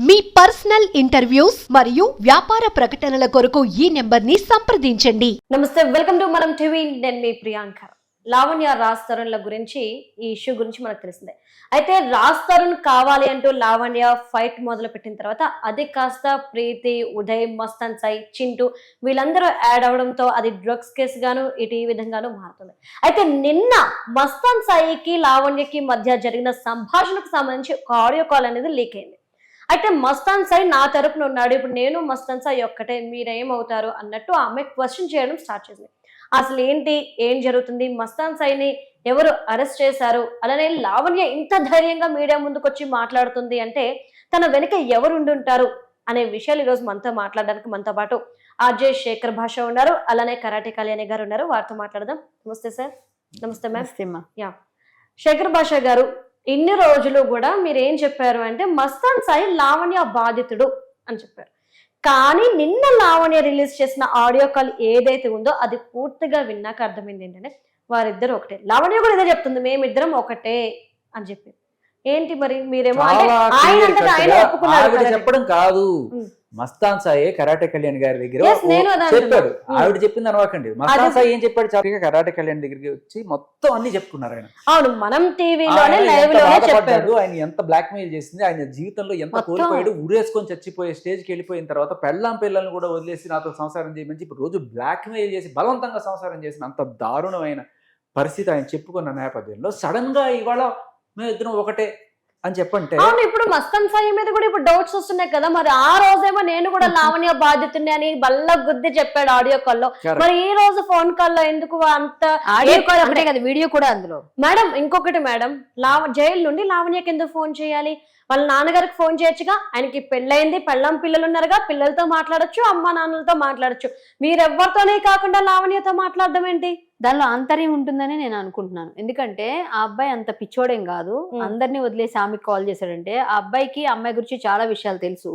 మీ personal interviews మరియు వ్యాపార ప్రకటనల కొరకు ఈ నెంబర్ని సంప్రదించండి. నమస్తే, వెల్కమ్ టు మనం టీవీ. నేను మీ ప్రియాంక. లావణ్య రాజ్ తరుణ్ల గురించి ఈ ఇష్యూ గురించి మనకు తెలిసిందే. అయితే రాజ్ తరుణ్ కావాలి అంటూ లావణ్య ఫైట్ మొదలు పెట్టిన తర్వాత అది కాస్త ప్రీతి, ఉదయ్, మస్తాన్ సాయి, చింటూ వీళ్ళందరూ యాడ్ అవడంతో అది డ్రగ్స్ కేసు గాను ఇటు ఈ విధంగాను మారుతుంది. అయితే నిన్న మస్తాన్ సాయికి లావణ్యకి మధ్య జరిగిన సంభాషణకు సంబంధించి ఒక ఆడియో కాల్ అనేది లీక్ అయింది. అయితే మస్తాన్ సాయి నా తరపున ఉన్నాడు, ఇప్పుడు నేను మస్తాన్ సాయి ఒక్కటే, మీరేమవుతారు అన్నట్టు ఆమె క్వశ్చన్ చేయడం స్టార్ట్ చేసింది. అసలు ఏంటి, ఏం జరుగుతుంది, మస్తాన్ సాయిని ఎవరు అరెస్ట్ చేశారు, అలానే లావణ్య ఇంత ధైర్యంగా మీడియా ముందుకు వచ్చి మాట్లాడుతుంది అంటే తన వెనుక ఎవరు ఉండుంటారు అనే విషయాలు ఈరోజు మనతో మాట్లాడడానికి మనతో పాటు ఆర్జే శేఖర్ భాష ఉన్నారు, అలానే కరాటే కళ్యాణి గారు ఉన్నారు. వారితో మాట్లాడదాం. నమస్తే సార్. నమస్తే మ్యామ్. యా, శేఖర్ భాష గారు, ఇన్ని రోజులు కూడా మీరు ఏం చెప్పారు అంటే మస్తాన్ సాయి లావణ్య బాధితుడు అని చెప్పారు. కానీ నిన్న లావణ్య రిలీజ్ చేసిన ఆడియో కాల్ ఏదైతే ఉందో అది పూర్తిగా విన్నాక అర్థమైంది ఏంటంటే వారిద్దరు ఒకటే. లావణ్య కూడా ఇదే చెప్తుంది, మేమిద్దరం ఒకటే అని చెప్పి. ఏంటి మరి మీరేమో ఆయన చెప్పడం కాదు, మస్తాన్ సాయి కరాటే కళ్యాణ్ గారి దగ్గర చెప్పాడు. ఆవిడ చెప్పింది అనవాకండి. మస్తాన్ సాయి ఏం చెప్పాడు, చక్కగా కరాటే కళ్యాణ్ దగ్గరికి వచ్చి మొత్తం అన్ని చెప్పుకున్నారు. ఆయన అవును, మనం టీవీలోనే లైవ్ లోనే చెప్పాడు. ఆయన ఎంత బ్లాక్ మెయిల్ చేసింది, ఆయన జీవితంలో ఎంత కోల్పోయాడు, ఉరేసుకొని చచ్చిపోయే స్టేజ్ కి వెళ్ళిపోయిన తర్వాత పిల్లల్ని కూడా వదిలేసి నాతో సంసారం చేయమని చెప్పి రోజు బ్లాక్ మెయిల్ చేసి బలవంతంగా సంసారం చేసిన అంత దారుణమైన పరిస్థితి ఆయన చెప్పుకున్న నేపథ్యంలో సడన్ గా ఇవాళ మేము ఇద్దరం ఒకటే అని చెప్పంటే, అవును, ఇప్పుడు మస్తాన్ సాయి మీద కూడా ఇప్పుడు డౌట్స్ వస్తున్నాయి కదా. మరి ఆ రోజేమో నేను కూడా లావణ్య బాధ్యతని అని బల్ల గుద్ది చెప్పాడు ఆడియో కాల్ లో, మరి ఈ రోజు ఫోన్ కాల్ లో ఎందుకు అంత ఆడియో కాల్ ఒకటే కదా, వీడియో కూడా అందులో. మేడం ఇంకొకటి మేడం, జైలు నుండి లావణ్యకి ఎందుకు ఫోన్ చేయాలి? వాళ్ళ నాన్నగారికి ఫోన్ చేయొచ్చుగా, ఆయనకి పెళ్ళైంది, పెళ్ళం పిల్లలు ఉన్నారుగా, పిల్లలతో మాట్లాడొచ్చు, అమ్మ నాన్నలతో మాట్లాడొచ్చు. మీరెవ్వరితోనే కాకుండా లావణ్యతో మాట్లాడడం ఏంటి? దానిలో ఆంతర్యం ఉంటుందని నేను అనుకుంటున్నాను. ఎందుకంటే ఆ అబ్బాయి అంత పిచ్చోడేం కాదు, అందరినీ వదిలేసి ఆమెకు కాల్ చేశాడంటే ఆ అబ్బాయికి అమ్మాయి గురించి చాలా విషయాలు తెలుసు,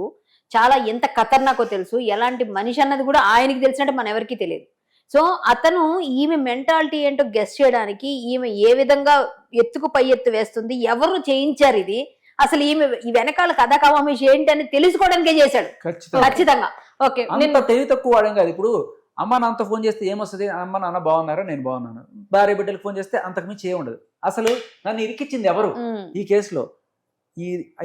చాలా ఎంత ఖతర్నాకో తెలుసు, ఎలాంటి మనిషి అన్నది కూడా ఆయనకి తెలిసినట్టు మన ఎవరికి తెలియదు. సో అతను ఈమె మెంటాలిటీ ఏంటో గెస్ చేయడానికి, ఈమె ఏ విధంగా ఎత్తుకు పై ఎత్తు వేస్తుంది, ఎవరు చేయించారు ఇది, అసలు ఈమె ఈ వెనకాల కథా కవామేష్ ఏంటి అని తెలుసుకోవడానికే చేశాడు ఖచ్చితంగా. ఓకే, నేను తెలివి తక్కువ వాడేం కాదు. ఇప్పుడు అమ్మ నాన్నతో ఫోన్ చేస్తే ఏమొస్తుంది, అమ్మ నాన్న బాగున్నారా, నేను బాగున్నాను. భార్య బిడ్డలకు ఫోన్ చేస్తే అంతకుమించి ఏముండదు. అసలు నన్ను ఇరికిచ్చింది ఎవరు ఈ కేసులో?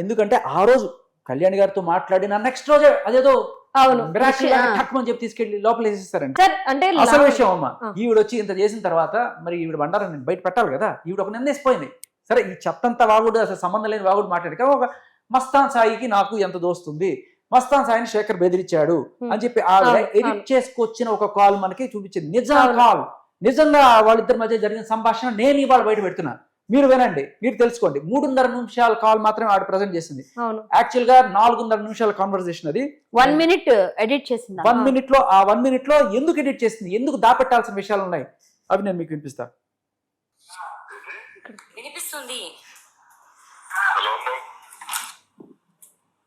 ఎందుకంటే ఆ రోజు కళ్యాణ్ గారితో మాట్లాడిన నెక్స్ట్ రోజే అదేదో అని చెప్పి తీసుకెళ్లి లోపల వేసేస్తారండి. అంటే అసలు విషయం అమ్మ, ఈవిడ వచ్చి ఇంత చేసిన తర్వాత మరి ఈవిడ బండారం నేను బయట పెట్టాలి కదా, ఈవిడ ఒక నిందేసిపోయింది. సరే, ఈ చెత్తంతా వాగుడు, అసలు సంబంధం లేని వాగుడు మాట్లాడి కానీ ఒక మస్తాన్ సాయికి నాకు ఎంత దోస్తుంది, మస్తాన్ సాయిని శేఖర్ బెదిరించాడు అని చెప్పి ఆవిడ ఎడిట్ చేసుకొచ్చిన ఒక కాల్ మనకి చూపించింది. నిజంగా కాల్, నిజంగా వాళ్ళిద్దరి మధ్య జరిగిన సంభాషణ నేను ఇవాళ బయట పెడుతున్నా, మీరు వినండి, మీరు తెలుసుకోండి. 3.5 నిమిషాల కాల్ మాత్రమే ఆవిడ ప్రజెంట్ చేసింది. యాక్చువల్ గా 4.5 నిమిషాల కాన్వర్సేషన్ అది 1 మినిట్ ఎడిట్ చేసింది. 1 మినిట్ లో ఆ 1 మినిట్ లో ఎందుకు ఎడిట్ చేసింది, ఎందుకు దాపెట్టాల్సిన విషయాలు ఉన్నాయి, అవి నేను మీకు వినిపిస్తా. వినిపిస్తుంది.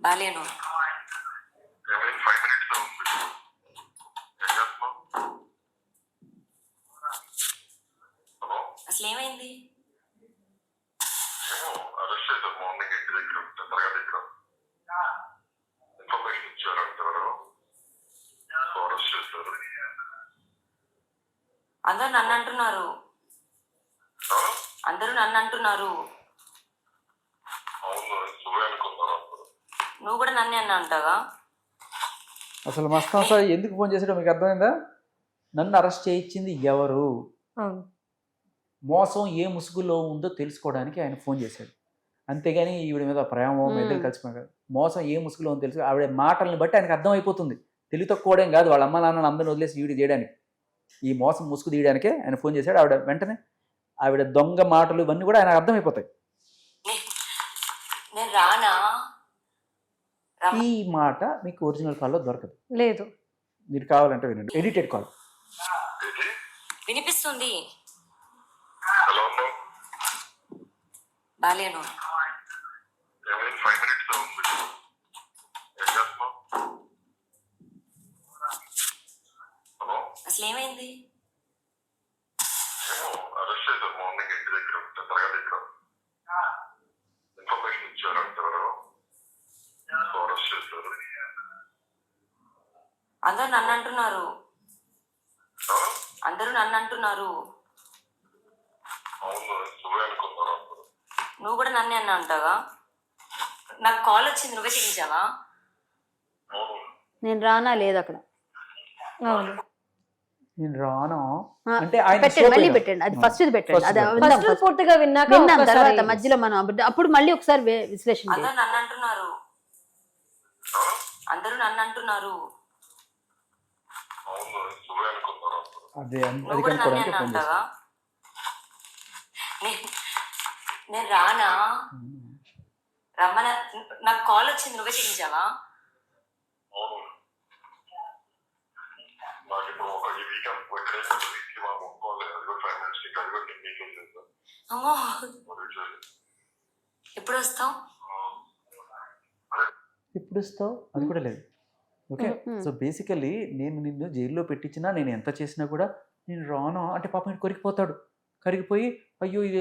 బాలేను. అసలు ఏమైంది? అందరూ నన్ను అంటున్నారు, నువ్వు కూడా నన్నే అన్నా అంటావా? అసలు మస్తాన్ సాయి ఎందుకు ఫోన్ చేసాడో మీకు అర్థమైందా? నన్ను అరెస్ట్ చేయించింది ఎవరు, మోసం ఏ ముసుగులో ఉందో తెలుసుకోవడానికి ఆయన ఫోన్ చేశాడు. అంతేగాని ఈవిడ మీద ప్రేమ మీద కలిసిపోయాడు. మోసం ఏ ముసుగులో ఉందో తెలుసు, ఆవిడ మాటల్ని బట్టి ఆయనకు అర్థమైపోతుంది. తెలివి తక్కువడం కాదు, వాళ్ళ అమ్మ నాన్నని అందరిని వదిలేసి ఈవిడ చేయడానికి, ఈ మోసం ముసుగు తీయడానికే ఆయన ఫోన్ చేశాడు. ఆవిడ వెంటనే ఆవిడ దొంగ మాటలు ఇవన్నీ కూడా ఆయన అర్థమైపోతాయి. ఈ మాట మీకు ఒరిజినల్ కాల్లో దొరకదు, లేదు, మీరు కావాలంటే వినండి, ఎడిటెడ్ కాల్. వినిపిస్తుంది. బాలేను. అసలు ఏమైంది? అందరూ నన్ను అంటున్నారు, అందరూ నన్ను అంటున్నారు. అందరూ నన్ను అంటున్నారు. నువ్వు కూడా నన్నే అన్నా అంటావా? నాకు కాల్ వచ్చింది, నువ్వే చేయించావా? నేను రానా లేదు అక్కడ. అవును. నేను రాను ఆ, అంటే ఆయన పెట్టండి, slow మళ్ళీ పోయినా. పెట్టండి, అది ఫస్ట్ పెట్టండి, First అది పెట్టండి. విందాం ఫస్ట్ first. పూర్తిగా విన్నాక విందాం ఒక్కసారి తర్వాత మధ్యలో మనం అప్పుడు మళ్ళీ ఒకసారి విశ్లేషణ చేద్దాం. అందరూ నన్ను అంటున్నారు. అందరూ నన్ను అంటున్నారు. అదే అది నువ్వు కూడా నన్నే కనుక్కోవడానికి అన్నా ఫోన్ అంటావా? నేను రానా? రమ్మన. నాకు కాల్ వచ్చింది, నువ్వే చేయించావా? అమ్మో, ఎప్పుడు వస్తావు? ఎప్పుడు ఇస్తావు అది కూడా లేదు. ఓకే, సో బేసికల్లీ నేను నిన్ను జైల్లో పెట్టించినా నేను ఎంత చేసినా కూడా నేను రాను అంటే పాపం ఈడు కొరికిపోతాడు. కరిగిపోయి అయ్యో ఇది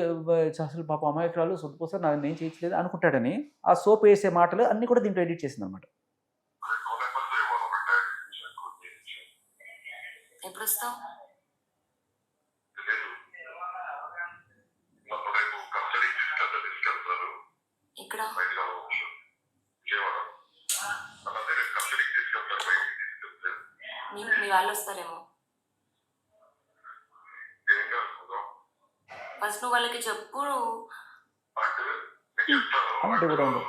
అసలు పాప అమాయకురాలు సొంతపోసా నేను ఏం చేయట్లేదు అనుకుంటాడని ఆ సోప్ వేసే మాటలు అన్నీ కూడా దీంట్లో ఎడిట్ చేసింది అనమాట. ఎప్పుడు వస్తావు? ఇక్కడ మీ వాళ్ళు వస్తారేమో. ఫస్ట్ నువ్వు వాళ్ళకి చెప్పు. అలాంటి కూడా ఉండదు.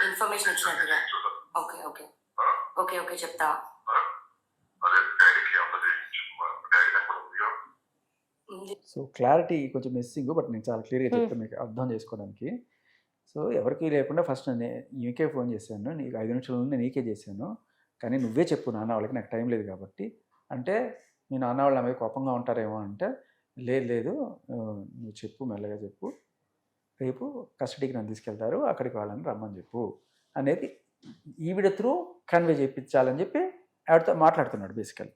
ఇన్ఫర్మేషన్ ఇచ్చినట్టుగా. ఓకే ఓకే ఓకే ఓకే చెప్తా. సో క్లారిటీ కొంచెం మిస్సింగ్, బట్ నేను చాలా క్లియర్గా చెప్తాను మీకు అర్థం చేసుకోవడానికి. సో ఎవరికి లేకుండా ఫస్ట్ నేను నీకే ఫోన్ చేశాను, నీకు 5 నిమిషాల నీకే చేశాను, కానీ నువ్వే చెప్పు నాన్న వాళ్ళకి, నాకు టైం లేదు కాబట్టి. అంటే మీ నాన్న వాళ్ళ మీద కోపంగా ఉంటారేమో అంటే లేదు నువ్వు చెప్పు, మెల్లగా చెప్పు, రేపు కస్టడీకి నన్ను తీసుకెళ్తారు, అక్కడికి వాళ్ళని రమ్మని చెప్పు అనేది ఈవిడ త్రూ కన్వే చేయించాలని చెప్పి ఆవిడతో మాట్లాడుతున్నాడు బేసికల్.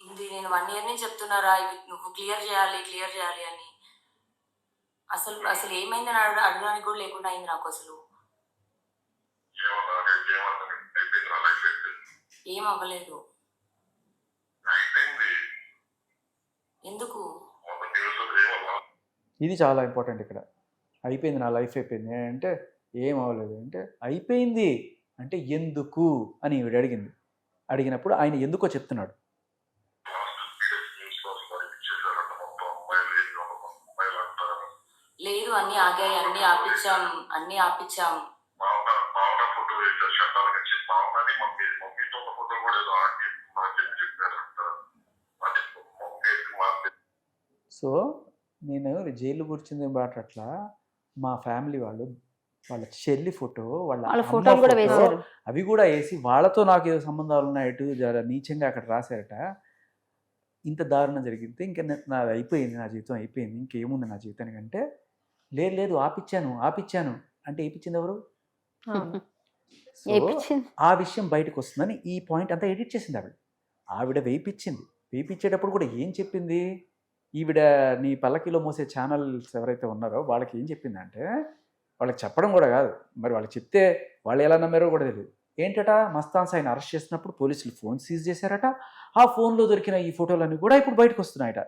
ఇది నేను 1 year నుంచి చెప్తున్నారా, ఇవి నువ్వు క్లియర్ చేయాలి అని. అసలు ఏమైందని అడగడానికి కూడా లేకుండా అయింది నాకు. అసలు ఏం అవ్వలేదు. ఎందుకు? ఇది చాలా ఇంపార్టెంట్ ఇక్కడ. అయిపోయింది, నా లైఫ్ అయిపోయింది అంటే ఏం అవ్వలేదు అంటే అయిపోయింది అంటే ఎందుకు అని ఈవిడ అడిగినప్పుడు ఆయన ఎందుకో చెప్తున్నాడు. లేదు, అన్ని ఆగాయి, అన్ని ఆపించాం. సో నేను జైలు కూర్చుంది అట్లా మా ఫ్యామిలీ వాళ్ళ చెల్లి ఫోటో, వాళ్ళ ఫోటోలు కూడా వేశారు, అవి కూడా వేసి వాళ్ళతో నాకు ఏదో సంబంధాలు ఉన్నాయటు నీచంగా అక్కడ రాశారట. ఇంత దారుణం జరిగితే ఇంకా నాది అయిపోయింది, నా జీవితం అయిపోయింది, ఇంకేముంది నా జీవితానికి అంటే లేదు ఆపిచ్చాను అంటే ఏపిచ్చింది ఎవరు? సో ఆ విషయం బయటకు వస్తుందని ఈ పాయింట్ అంతా ఎడిట్ చేసింది ఆవిడ వేయించేటప్పుడు కూడా ఏం చెప్పింది ఈవిడ, నీ పల్లకిలో మోసే ఛానల్స్ ఎవరైతే ఉన్నారో వాళ్ళకి ఏం చెప్పిందంటే, వాళ్ళకి చెప్పడం కూడా కాదు, మరి వాళ్ళకి చెప్తే వాళ్ళు ఎలా నమ్మారో కూడా తెలియదు. ఏంటట, మస్తాన్ సాయిని అరెస్ట్ చేసినప్పుడు పోలీసులు ఫోన్ సీజ్ చేశారట, ఆ ఫోన్లో దొరికిన ఈ ఫోటోలన్నీ కూడా ఇప్పుడు బయటకు వస్తున్నాయట.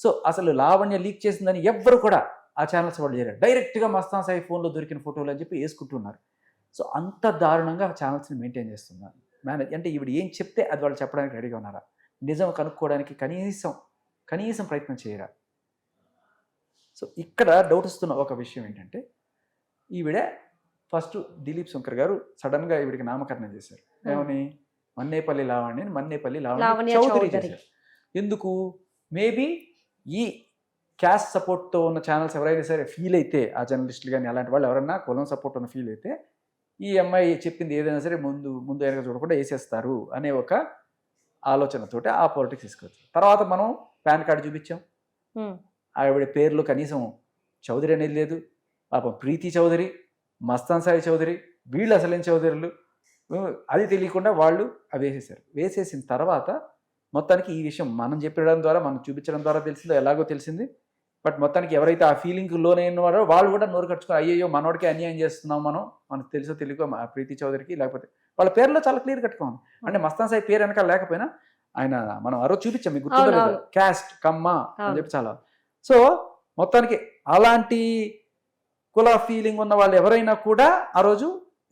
సో అసలు లావణ్య లీక్ చేసిందని ఎవ్వరు కూడా ఆ ఛానల్స్ వాళ్ళు చేయరు, డైరెక్ట్గా మస్తాన్ సాయి ఫోన్లో దొరికిన ఫోటోలు అని చెప్పి వేసుకుంటున్నారు. సో అంత దారుణంగా ఛానల్స్ని మెయింటైన్ చేస్తున్నారు మేనేజ్. అంటే ఈవిడ ఏం చెప్తే అది వాళ్ళు చెప్పడానికి రెడీగా ఉన్నారా? నిజం కనుక్కోవడానికి కనీసం ప్రయత్నం చేయరా? సో ఇక్కడ డౌట్ వస్తున్న ఒక విషయం ఏంటంటే, ఈవిడ ఫస్ట్ దిలీప్ శంకర్ గారు సడన్గా ఈవిడికి నామకరణం చేశారు. ఏమని? మన్నేపల్లి లావణ్య చౌదరి చేశారు. ఎందుకు? మేబీ ఈ క్యాస్ట్ సపోర్ట్తో ఉన్న ఛానల్స్ ఎవరైనా సరే ఫీల్ అయితే, ఆ జర్నలిస్టులు కానీ అలాంటి వాళ్ళు ఎవరైనా కులం సపోర్ట్ ఉన్న ఫీల్ అయితే, ఈ అమ్మాయి చెప్పింది ఏదైనా సరే ముందు వెనక చూడకుండా వేసేస్తారు అనే ఒక ఆలోచనతోటి ఆ పాలిటిక్స్ తీసుకొచ్చారు. తర్వాత మనం పాన్ కార్డు చూపించాం, ఆవిడ పేర్లు కనీసం చౌదరి అనేది లేదు. పాపం ప్రీతి చౌదరి, మస్తాన్ సాయి చౌదరి, వీళ్ళు అసలేం చౌదరులు, అది తెలియకుండా వాళ్ళు అవి వేసేసారు. వేసేసిన తర్వాత మొత్తానికి ఈ విషయం మనం చెప్పడం ద్వారా, మనం చూపించడం ద్వారా తెలిసిందో ఎలాగో తెలిసింది. బట్ మొత్తానికి ఎవరైతే ఆ ఫీలింగ్ లోనైన వారో వాళ్ళు కూడా నోరు కట్టుకుని అయ్యో మనోడికి అన్యాయం చేస్తున్నాం మనకు తెలుసో తెలియకో ప్రీతి చౌదరికి, లేకపోతే వాళ్ళ పేర్లో చాలా క్లియర్ కట్టుకోండి. అంటే మస్తాన్ సాయి పేరు వెనకాల లేకపోయినా ఆయన మనం ఆ రోజు చూపించాం, మీకు గుర్తుందో లేదు, క్యాస్ట్ కమ్మ అని చెప్పి చాలా. సో మొత్తానికి అలాంటి కుల ఫీలింగ్ ఉన్న వాళ్ళు ఎవరైనా కూడా ఆ రోజు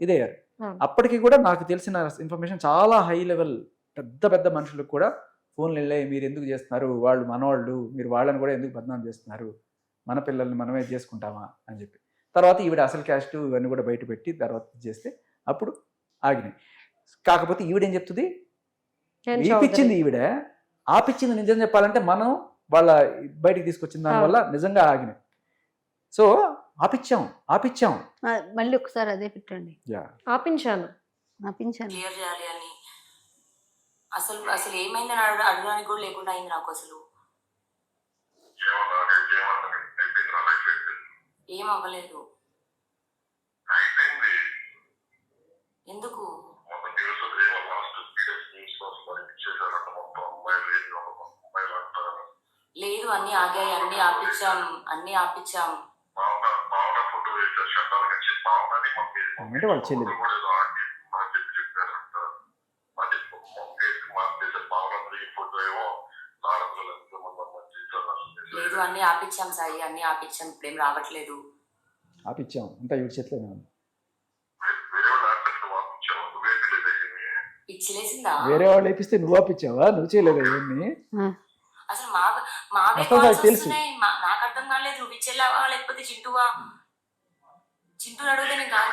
ఇదయ్యారు. అప్పటికి కూడా నాకు తెలిసిన ఇన్ఫర్మేషన్ చాలా హై లెవెల్ పెద్ద పెద్ద మనుషులకు కూడా ఫోన్లు వెళ్ళాయి, మీరు ఎందుకు చేస్తున్నారు, వాళ్ళు మనవాళ్ళు, మీరు వాళ్ళని కూడా ఎందుకు బదనాం చేస్తున్నారు, మన పిల్లల్ని మనమే చేసుకుంటామా అని చెప్పి. తర్వాత ఈవిడ అసలు క్యాస్ట్ ఇవన్నీ కూడా బయట పెట్టి తర్వాత చేస్తే అప్పుడు ఆగినాయి. కాకపోతే ఈవిడేం చెప్తుంది, ఈపిచ్చింది ఈవిడ, ఆపిచ్చింది నిజం చెప్పాలంటే మనం వాళ్ళ బయటికి తీసుకొచ్చిన దానివల్ల నిజంగా ఆగినాయి. సో ఆపిచ్చాం మళ్ళీ ఒకసారి అదే పెట్టండి. ఆపించాను క్లియర్ చేయాలి అని. అసలు ఏమైందని అడగడానికి కూడా లేకుండా అయింది నాకు. అసలు ఏం అవ్వలేదు. ఎందుకు లేదు, అన్ని ఆగాయి, అన్ని ఆపించాం. అంటే వాళ్ళ చెల్లి లేదు, అన్ని ఆపించాం సాయి, అన్ని ఆపించాం, ఇప్పుడేం రావట్లేదు. ఆపిచ్చాం అంతా ఈవిడ చేతిలో. పిచ్చిలేసిందా? వేరే వాళ్ళు వేపిస్తే నువ్వు ఆపిచ్చావా? నువ్వు చేయలేదు ఇవన్నీ. అసలు మావే కాల్స్ వస్తున్నాయి, నాకు అర్థం కాలేదు. నువ్వు పిచ్చెళ్ళావా లేకపోతే చింటూవా? చింటూ అడిగితే నేను కాదు.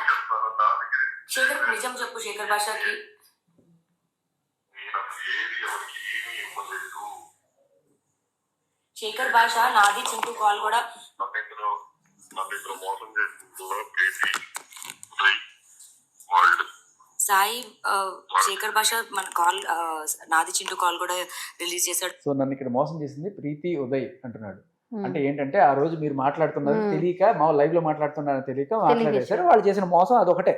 శేఖర్ నిజం చెప్పు, శేఖర్ భాషకి. శేఖర్ భాష నాది చింటూ కాల్ కూడా సాయి. శేఖర్ భాష మన కాల్ నాది చింటూ కాల్ కూడా రిలీజ్ చేశాడు. సో నన్ను ఇక్కడ మోసం చేసింది ప్రీతి ఉదయ్ అంటున్నాడు. అంటే ఏంటంటే ఆ రోజు మీరు మాట్లాడుతున్నది తెలియక, మా లైవ్ లో మాట్లాడుతున్నారని తెలియక మాట్లాడేశారు. వాళ్ళు చేసిన మోసం అదొకటే.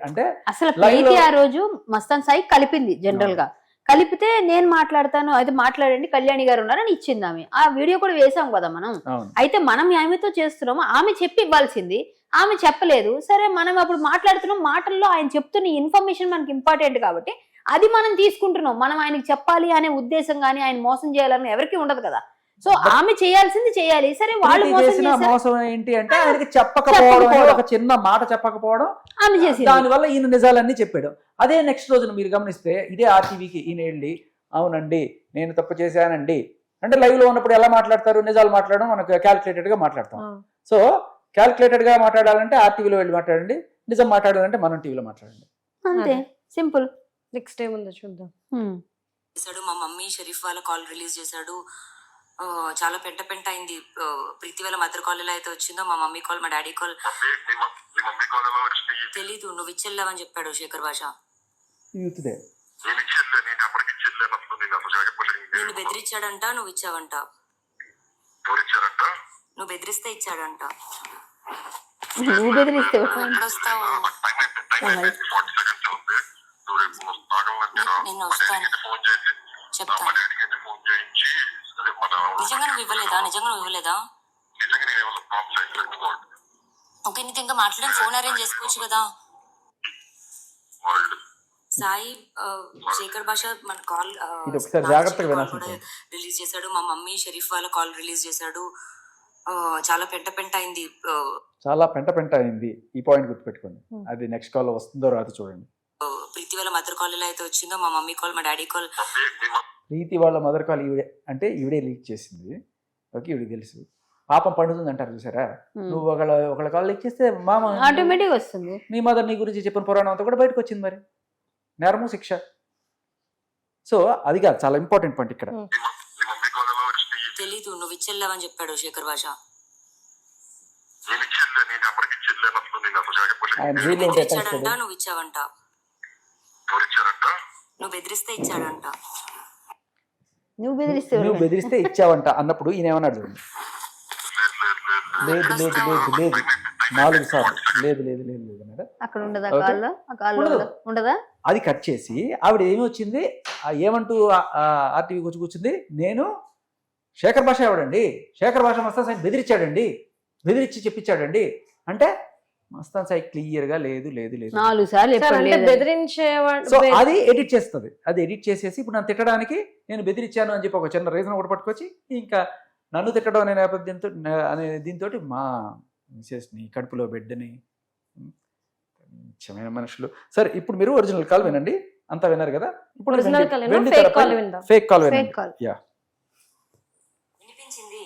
అంటే అసలు ప్రీతి ఆ రోజు మస్తాన్ సాయి కలిపింది, జనరల్ గా కలిపితే నేను మాట్లాడతాను, అయితే మాట్లాడండి కళ్యాణి గారు ఉన్నారని ఇచ్చింది ఆమె. ఆ వీడియో కూడా వేసాం కదా మనం. అయితే మనం ఆమెతో చేస్తున్నాము, ఆమె చెప్పి ఇవ్వాల్సింది, ఆమె చెప్పలేదు. సరే మనం అప్పుడు మాట్లాడుతున్నాం, మాటల్లో ఆయన చెప్తున్న ఇన్ఫర్మేషన్ మనకి ఇంపార్టెంట్ కాబట్టి అది మనం తీసుకుంటున్నాం. మనం ఆయనకి చెప్పాలి అనే ఉద్దేశం కానీ ఆయన మోసం చేయాలని ఎవరికి ఉండదు కదా. సో ఆమె చేయాల్సింది చేయాలి. సరే వాళ్ళు మోసం ఏంటి అంటే ఆయనకి చెప్పకపోవడం, ఒక చిన్న మాట చెప్పకపోవడం ఆమె చేసి, దానివల్ల ఈయన నిజాలన్నీ చెప్పాడు. అదే నెక్స్ట్ రోజున మీరు గమనిస్తే ఇదే ఆర్టీవీకి ఈయన వెళ్ళి అవునండి నేను తప్పు చేశానండి అంటే లైవ్ లో ఉన్నప్పుడు ఎలా మాట్లాడతారు, నిజాలు మాట్లాడడం మనకు క్యాల్కులేటెడ్ గా మాట్లాడతాం. సో క్యాల్కులేటెడ్ గా మాట్లాడాలంటే ఆర్టీవీలో వెళ్ళి మాట్లాడండి, నిజం మాట్లాడాలంటే మనం టీవీలో మాట్లాడండి, అంతే సింపుల్. నెక్స్ట్ ఏముందో చూద్దాం. మా మమ్మీ షరీఫ్ వాళ్ళ కాల్ రిలీజ్ చేశాడు. చాలా పెంట అయింది. ప్రీతి వాళ్ళ మదర్ కాల్ ఎలా అయితే వచ్చిందో మా మమ్మీ కాల్, మా డాడీ కాల్ తెలీదు. నువ్వు ఇచ్చెళ్ళావని చెప్పాడు శేఖర్ భాష. నేను బెదిరించాడంట, నువ్వు ఇచ్చావంట. నువ్వు బెదిరిస్తే ఇచ్చాడంట. నువ్వు బెదిరిస్తే వస్తావు? నేను వస్తాను, చెప్తాను. నిజంగా నువ్వు ఇవ్వలేదా? ఓకే, నీతో ఇంకా మాట్లాడడం ఫోన్ అరేంజ్ చేసుకోవచ్చు కదా. సాయి శేఖర్ భాష మన కాల్ రిలీజ్ చేశాడు. మా మమ్మీ షరీఫ్ వాళ్ళ కాల్ రిలీజ్ చేశాడు. చాలా పెంట అయింది. చాలా పెంట అయింది. ఈ పాయింట్ గుర్తుపెట్టుకోండి. అది నెక్స్ట్ కాల్ వస్తుందో రాదు చూడండి. ప్రీతి వాళ్ళ మదర్ కాల్ ఎలా అయితే వచ్చిందో మా మమ్మీ కాల్, మా డాడీ కాల్. ప్రీతి వాళ్ళ మదర్ కాల్ ఈవిడే అంటే ఈవిడే లీక్ చేసింది. ఓకే, ఈవిడికి తెలుసు. పాపం పండుతుంది అంటారు చూసారా. నువ్వు ఒకళ్ళ కాల్ లీక్ చేస్తే మామ ఆటోమేటిక్ వస్తుంది. మీ మదర్ నీ గురించి చెప్పిన పురాణం అంతా కూడా బయటకు వచ్చింది. మరి నేరము శిక్ష. సో అది కాదు, చాలా ఇంపార్టెంట్ పాయింట్ ఇక్కడ. తెలీదు, నువ్వు ఇచ్చెళ్ళావని చెప్పాడు శేఖర్ భాష. నువ్వు ఇచ్చావంట. నువ్వు బెదిరిస్తే ఇచ్చాడంట. నువ్వు బెదిరిస్తే ఇచ్చావంట అన్నప్పుడు ఈయన ఏమన్నాడు చూడండి. లేదు 4 సార్లు లేదు లేదు లేదు లేదు అన్నాడు. అక్కడ ఉండదా ఓకే. కాల్లో? ఆ కాల్లో ఉండదు. ఉండదా? అది కట్ చేసి ఆవిడ ఏమి వచ్చింది ఏమంటూ ఆర్టీవీకి వచ్చి కూర్చుంది, నేను శేఖర్ భాష ఎవడండి, శేఖర్ భాష మస్తాన్ సాయి బెదిరించాడండి, బెదిరించి చెప్పించాడండి అంటే మస్తాన్ సాయి క్లియర్గా లేదు లేదు లేదు. 4 సార్లు సార్ ఎప్పుడు అంటే లేదు. బెదిరించేవాడు సో అది ఎడిట్ చేస్తుంది. అది ఎడిట్ చేసేసి ఇప్పుడు నన్ను తిట్టడానికి నేను బెదిరించాను అని చెప్పి ఒక చిన్న రీజన్ ఒకటి పట్టుకొచ్చి ఇంకా నన్ను తిట్టడం అనే నేపథ్యంతో అనే దీంతో మా మిసెస్ని కడుపులో బిడ్డని నిత్యమైన మనుషులు. సరే ఇప్పుడు మీరు ఒరిజినల్ కాల్ వినండి, అంతా విన్నారు కదా. ఇప్పుడు ఒరిజినల్ కాల్ విందాం, ఫేక్ కాల్ విందాం. ఫేక్ కాల్ ఫేక్ వినండి. కాల్. యా వినిపించింది,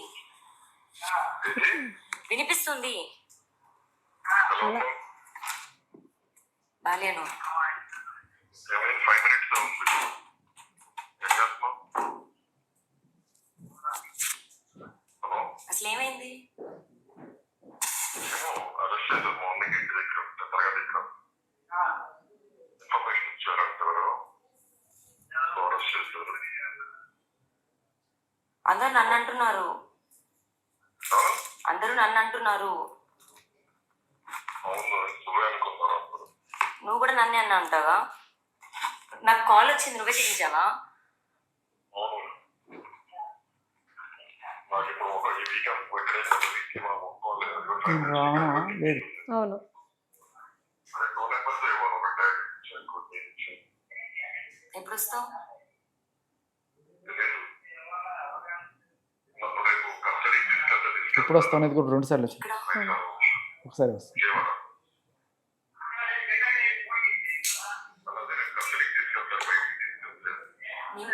వినిపిస్తుంది. బాలేను. అసలు ఏమైంది? అందరూ నన్ను అంటున్నారు, అందరూ నన్ను అంటున్నారు. నువ్వు కూడా నన్నే అన్నా అంటావా? నాకు కాల్ వచ్చింది, నువ్వే చేయించావా? లేదు అవును. ఎప్పుడు వస్తావు? ఎప్పుడు వస్తావు అనేది కూడా 2 సార్లు వచ్చింది, ఇక్కడ ఒకసారి వస్తుంది.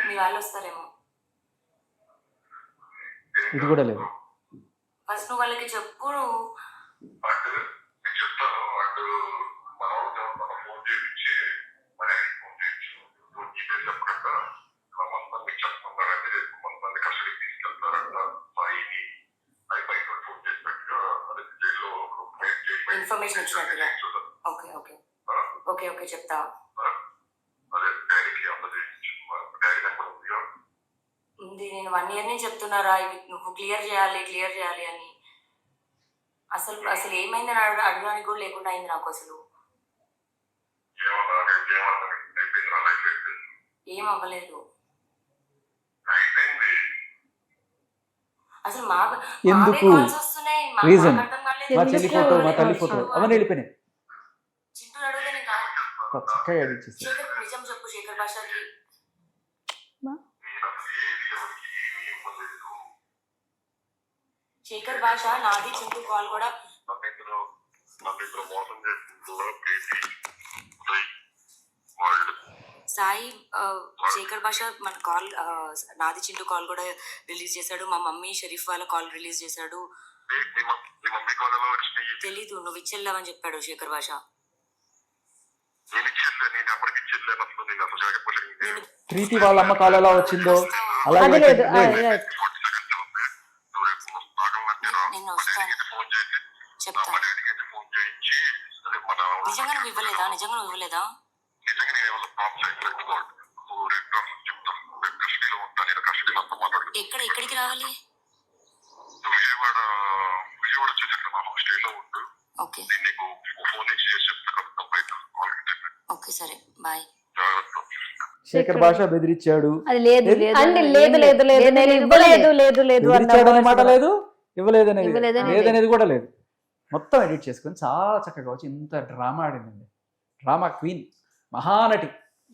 మీ వాళ్ళు వస్తారేమో. ఇది కూడా లేదు. ఫస్ట్ నువ్వు వాళ్ళకి చెప్పు. ఇన్ఫర్మేషన్ ఇచ్చినట్టుగా. ఓకే ఓకే ఓకే ఓకే చెప్తా. ఉంది, నేను 1 year నుంచి చెప్తున్నారా ఇవి నువ్వు క్లియర్ చేయాలి అని. అసలు అసలు ఏమైందని అడగడానికి కూడా లేకుండా అయింది నాకు. అసలు ఏం అవ్వలేదు. అసలు ఎందుకు? వస్తున్నాయి. Reason. అర్థం కాలేదు. మా చెల్లి ఫోటో, మా తల్లి ఫోటో అవన్నీ వెళ్ళిపోయినాయి. చింటూ అడిగితే నేను కాదు. చక్కగా ఎడిట్ చేసి శేఖర్ నిజం చెప్పు. శేఖర్ భాషకి శేఖర్ భాష నాది చింటూ కాల్ కూడా సాయి శేఖర్ భాష మన కాల్ నాది చింటూ కాల్ కూడా రిలీజ్ చేశాడు. మా మమ్మీ షరీఫ్ వాళ్ళ కాల్ రిలీజ్ చేశాడు. తెలీదు, నువ్వు ఇచ్చెళ్ళావని చెప్పాడు శేఖర్ భాష. ప్రీతి వాళ్ళ అమ్మ కాల్ ఎలా వచ్చిందో అది అలాగే లేదు. లేదు. నేను వస్తాను, చెప్తాను. నిజంగా నువ్వు ఇవ్వలేదా? ఎక్కడికి రావాలి? ఓకే ఓకే సరే బాయ్. శేఖర్ భాష బెదిరించాడు. అది లేదు లేదు. లేదు అంటే లేదు, లేదు లేదు లేదు లేదు, నేను లేదు, ఇవ్వలేదు లేదు లేదు బెదిరించాడు అనే మాట అన్న లేదు, ఇవ్వలేదనేది ఇవ్వలేదనేది లేదనేది కూడా లేదు. మొత్తం ఎడిట్ చేసుకొని చాలా చక్కగా వచ్చి ఇంత డ్రామా ఆడిందండి. డ్రామా క్వీన్, మహానటి.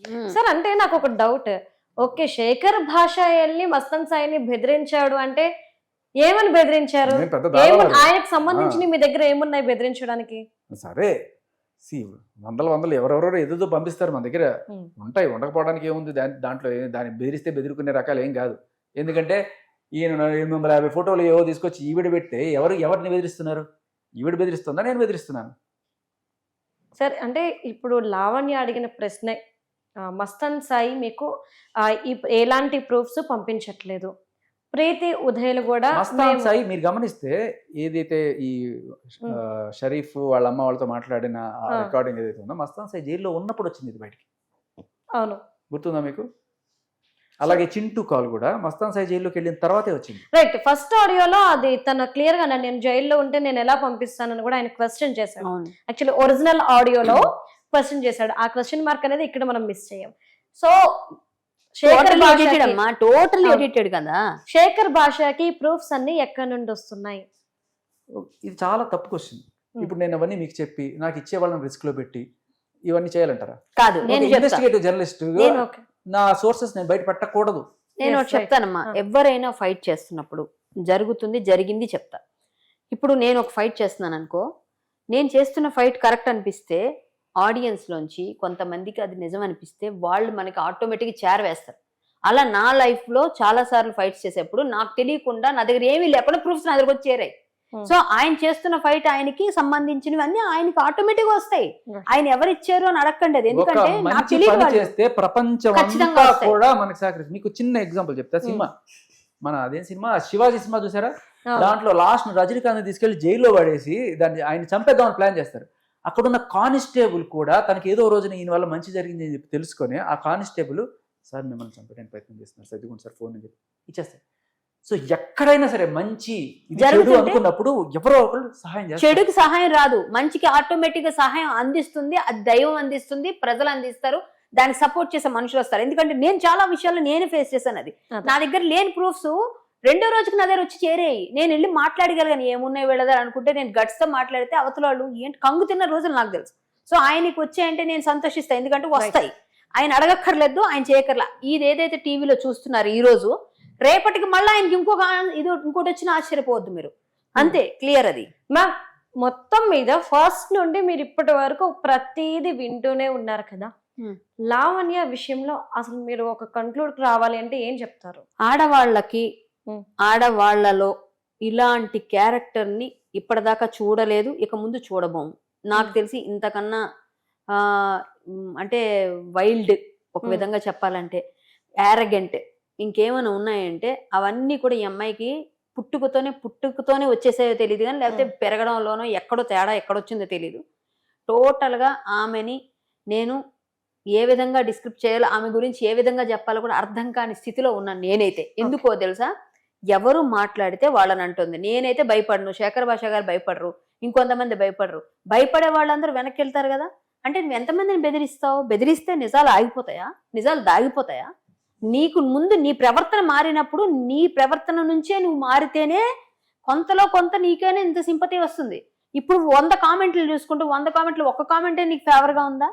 ఉమ్. సార్ అంటే నాకు ఒక డౌట్. ఓకే, శేఖర్ భాష వెళ్ళి మస్తాన్ సాయిని బెదిరించాడు అంటే ఏమని బెదిరించారు? నేను పెద్ద దాదాపు ఆయనకు సంబంధించి మీ దగ్గర ఏమున్నాయి బెదిరించడానికి? సరే వందలు ఎవరెవరో ఏదో పంపిస్తారు మన దగ్గర. ఉమ్. ఉంటాయి, ఉండకపోవడానికి ఏముంది దాంట్లో దాన్ని బెదిరిస్తే బెదిరుకునే రకాలు ఏం కాదు. ఎందుకంటే ఈయన 850 ఫోటోలు ఏవో తీసుకొచ్చి ఈవిడ పెడితే ఎవరిని బెదిరిస్తున్నారు? ఈవిడ బెదిరిస్తుందా, నేను బెదిరిస్తున్నాను? సరే అంటే ఇప్పుడు లావణ్య అడిగిన ప్రశ్నే, మస్తాన్ సాయి మీకు ఎలాంటి ప్రూఫ్స్ పంపించట్లేదు, ప్రీతి ఉదయలు కూడా మస్తాన్ సాయి మీరు గమనిస్తే ఏదైతే ఈ షరీఫ్ వాళ్ళ అమ్మ వాళ్ళతో మాట్లాడిన రికార్డింగ్ ఏదైతే ఉందో మస్తాన్ సాయి జైల్లో ఉన్నప్పుడు వచ్చింది ఇది బయటికి. అవును, గుర్తుందా మీకు? అలాగే చింటూ కాల్ కూడా మస్తాన్ సాయి జైల్లోకి వెళ్ళిన తర్వాతే వచ్చింది. రైట్, ఫస్ట్ ఆడియోలో అది తన క్లియర్ గా నేను జైల్లో ఉంటే నేను ఎలా పంపిస్తానని కూడా ఆయన క్వశ్చన్ చేశాడు. అవును. యాక్చువల్లీ ఒరిజినల్ ఆడియోలో క్వశ్చన్ చేశాడు. ఆ క్వశ్చన్ మార్క్ అనేది ఇక్కడ మనం మిస్ చేయం. సో టోటల్ ఎడిటెడ్ కదా. శేఖర్ భాషకి ప్రూఫ్స్ అన్ని ఎక్కడి నుండి వస్తున్నాయి? ఇది చాలా తప్పు క్వశ్చన్. ఇప్పుడు నేను అవన్నీ మీకు చెప్పి నాకు ఇచ్చే వాళ్ళని రిస్క్ లో పెట్టి ఇవన్నీ చేయాలంటారా? కాదు, నేను ఇన్వెస్టిగేటివ్ జర్నలిస్ట్ నేను ఓకే, నా సోర్సెస్ నేను బయట పెట్టకూడదు. నేను Yes, చెప్తానమ్మా, right. ఎవరైనా ఫైట్ చేస్తున్నప్పుడు జరిగింది చెప్తా. ఇప్పుడు నేను ఒక ఫైట్ చేస్తున్నాను అనుకో, నేను చేస్తున్న ఫైట్ కరెక్ట్ అనిపిస్తే ఆడియన్స్ లోంచి కొంతమందికి అది నిజం అనిపిస్తే వాళ్ళు మనకి ఆటోమేటిక్గా చేరవేస్తారు. అలా నా లైఫ్ లో చాలా సార్లు ఫైట్స్ చేసేప్పుడు నాకు తెలియకుండా నా దగ్గర ఏమీ లేకుండా ప్రూఫ్స్ నా దగ్గర వచ్చి చేరాయి. సో ఆయన చేస్తున్న ఫైట్ ఆయనకి సంబంధించినవన్నీ ఆయనకి ఆటోమేటిక్ గా వస్తాయి. ఆయన ఎవరు ఇచ్చారు అని అడగండి. అది ఒక ఎందుకంటే నాకు మంచి తెలియదు పని వాళ్ళు. చేస్తే ప్రపంచం ఖచ్చితంగా అంతా వస్తాయి. కూడా మనకి సహకరిస్తుంది. మీకు చిన్న ఎగ్జాంపుల్ చెప్తా. సినిమా మన అదే సినిమా శివాజీ సినిమా చూసారా? దాంట్లో లాస్ట్ రజనీకాంత్ తీసుకెళ్లి జైల్లో పడేసి దాన్ని ఆయన చంపేద్దామని ప్లాన్ చేస్తారు. అక్కడున్న కానిస్టేబుల్ కూడా తనకి ఏదో రోజున ఈయన వల్ల మంచి జరిగింది అని చెప్పి తెలుసుకొని ఆ కానిస్టేబుల్ సార్ మిమ్మల్ని చంపడానికి ప్రయత్నం చేస్తున్నారు సార్, ఇదిగోండి సార్ ఫోన్ అని చెప్పి ఇచ్చేస్తారు. సో ఎక్కడైనా సరే మంచి ఇది చెడు జరుగుతుంటే అనుకున్నప్పుడు ఎవరో ఒకరు సహాయం చేస్తారు. చెడుకి సహాయం రాదు, మంచికి ఆటోమేటిక్ గా సహాయం అందిస్తుంది. అది దైవం అందిస్తుంది, ప్రజలు అందిస్తారు, దానికి సపోర్ట్ చేసే మనుషులు వస్తారు. ఎందుకంటే నేను చాలా విషయాలు నేను ఫేస్ చేశాను. అది నా దగ్గర లేని ప్రూఫ్స్ రెండో రోజుకి నా దగ్గర వచ్చి చేరేయి. నేను వెళ్ళి మాట్లాడగలిగాను, ఏమున్నాయి వెళ్ళదా అనుకుంటే నేను గట్స్ తో మాట్లాడితే అవతల వాళ్ళు ఏంటి కంగు తిన్న రోజులు నాకు తెలుసు. సో ఆయనకి వచ్చాయంటే నేను సంతోషిస్తాను, ఎందుకంటే వస్తాయి. ఆయన అడగక్కర్లేదు, ఆయన చేయక్కర్లా. ఇది ఏదైతే టీవీలో చూస్తున్నారు ఈ రోజు, రేపటికి మళ్ళీ ఆయనకి ఇంకోటి వచ్చిన ఆశ్చర్యపోవద్దు మీరు. అంతే, క్లియర్. అది మ్యామ్ మొత్తం మీద ఫస్ట్ నుండి మీరు ఇప్పటి వరకు ప్రతిదీ వింటూనే ఉన్నారు కదా. లావణ్య విషయంలో అసలు మీరు ఒక కన్క్లూడ్ రావాలి అంటే ఏం చెప్తారు? ఆడవాళ్ళకి ఆడవాళ్లలో ఇలాంటి క్యారెక్టర్ ని ఇప్పటిదాకా చూడలేదు, ఇక ముందు చూడబోము. నాకు తెలిసి ఇంతకన్నా అంటే వైల్డ్, ఒక విధంగా చెప్పాలంటే యారగెంట్ ఇంకేమైనా ఉన్నాయంటే అవన్నీ కూడా ఈ అమ్మాయికి పుట్టుకతోనే వచ్చేసాయో తెలియదు కానీ, లేకపోతే పెరగడంలోనో ఎక్కడో తేడా ఎక్కడొచ్చిందో తెలియదు. టోటల్గా ఆమెని నేను ఏ విధంగా డిస్క్రిప్ట్ చేయాలో, ఆమె గురించి ఏ విధంగా చెప్పాలో కూడా అర్థం కాని స్థితిలో ఉన్నాను నేనైతే. ఎందుకో తెలుసా, ఎవరు మాట్లాడితే వాళ్ళని అంటుంది. నేనైతే భయపడను, శేఖర్ భాష గారు భయపడరు, ఇంకొంతమంది భయపడరు. భయపడే వాళ్ళందరూ వెనక్కి వెళ్తారు కదా. అంటే నువ్వు ఎంతమందిని బెదిరిస్తావు? బెదిరిస్తే నిజాలు ఆగిపోతాయా? నిజాలు దాగిపోతాయా? నీకు ముందు నీ ప్రవర్తన మారినప్పుడు, నీ ప్రవర్తన నుంచే నువ్వు మారితేనే కొంతలో కొంత నీకైనా ఇంత సింపతి వస్తుంది. ఇప్పుడు 100 కామెంట్లు చూసుకుంటూ 100 కామెంట్లు ఒక్క కామెంటే నీకు ఫేవర్ గా ఉందా?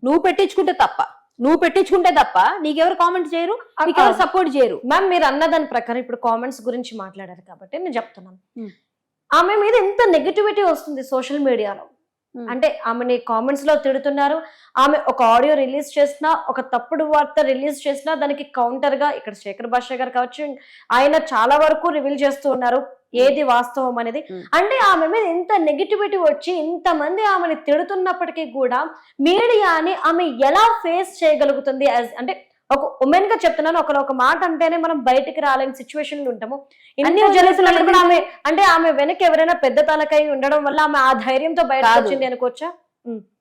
నువ్వు పెట్టించుకుంటే తప్ప నీకెవరు కామెంట్ చేయరు, నీకెవరు సపోర్ట్ చేయరు. మ్యామ్ మీరు అన్నదాని ప్రకారం ఇప్పుడు కామెంట్స్ గురించి మాట్లాడారు కాబట్టి నేను చెప్తున్నాను, ఆమె మీద ఎంత నెగటివిటీ వస్తుంది సోషల్ మీడియాలో. అంటే ఆమెని కామెంట్స్ లో తిడుతున్నారు. ఆమె ఒక ఆడియో రిలీజ్ చేసినా, ఒక తప్పుడు వార్త రిలీజ్ చేసినా దానికి కౌంటర్ గా ఇక్కడ శేఖర్ భాష గారు కావచ్చు, ఆయన చాలా వరకు రివీల్ చేస్తూ ఉన్నారు ఏది వాస్తవం అనేది. అంటే ఆమె మీద ఎంత నెగిటివిటీ వచ్చి ఇంతమంది ఆమెని తిడుతున్నప్పటికీ కూడా మీడియాని ఆమె ఎలా ఫేస్ చేయగలుగుతుంది? అంటే ఒక ఉమెన్ గా చెప్తున్నాను, ఒక మాట అంటేనే మనం బయటికి రాలేని సిచ్యువేషన్ లో ఉంటాము. ఆమె అంటే ఆమె వెనక ఎవరైనా పెద్ద తలకై ఉండడం వల్ల ఆమె ఆ ధైర్యంతో బయట వచ్చింది అనుకోవచ్చా?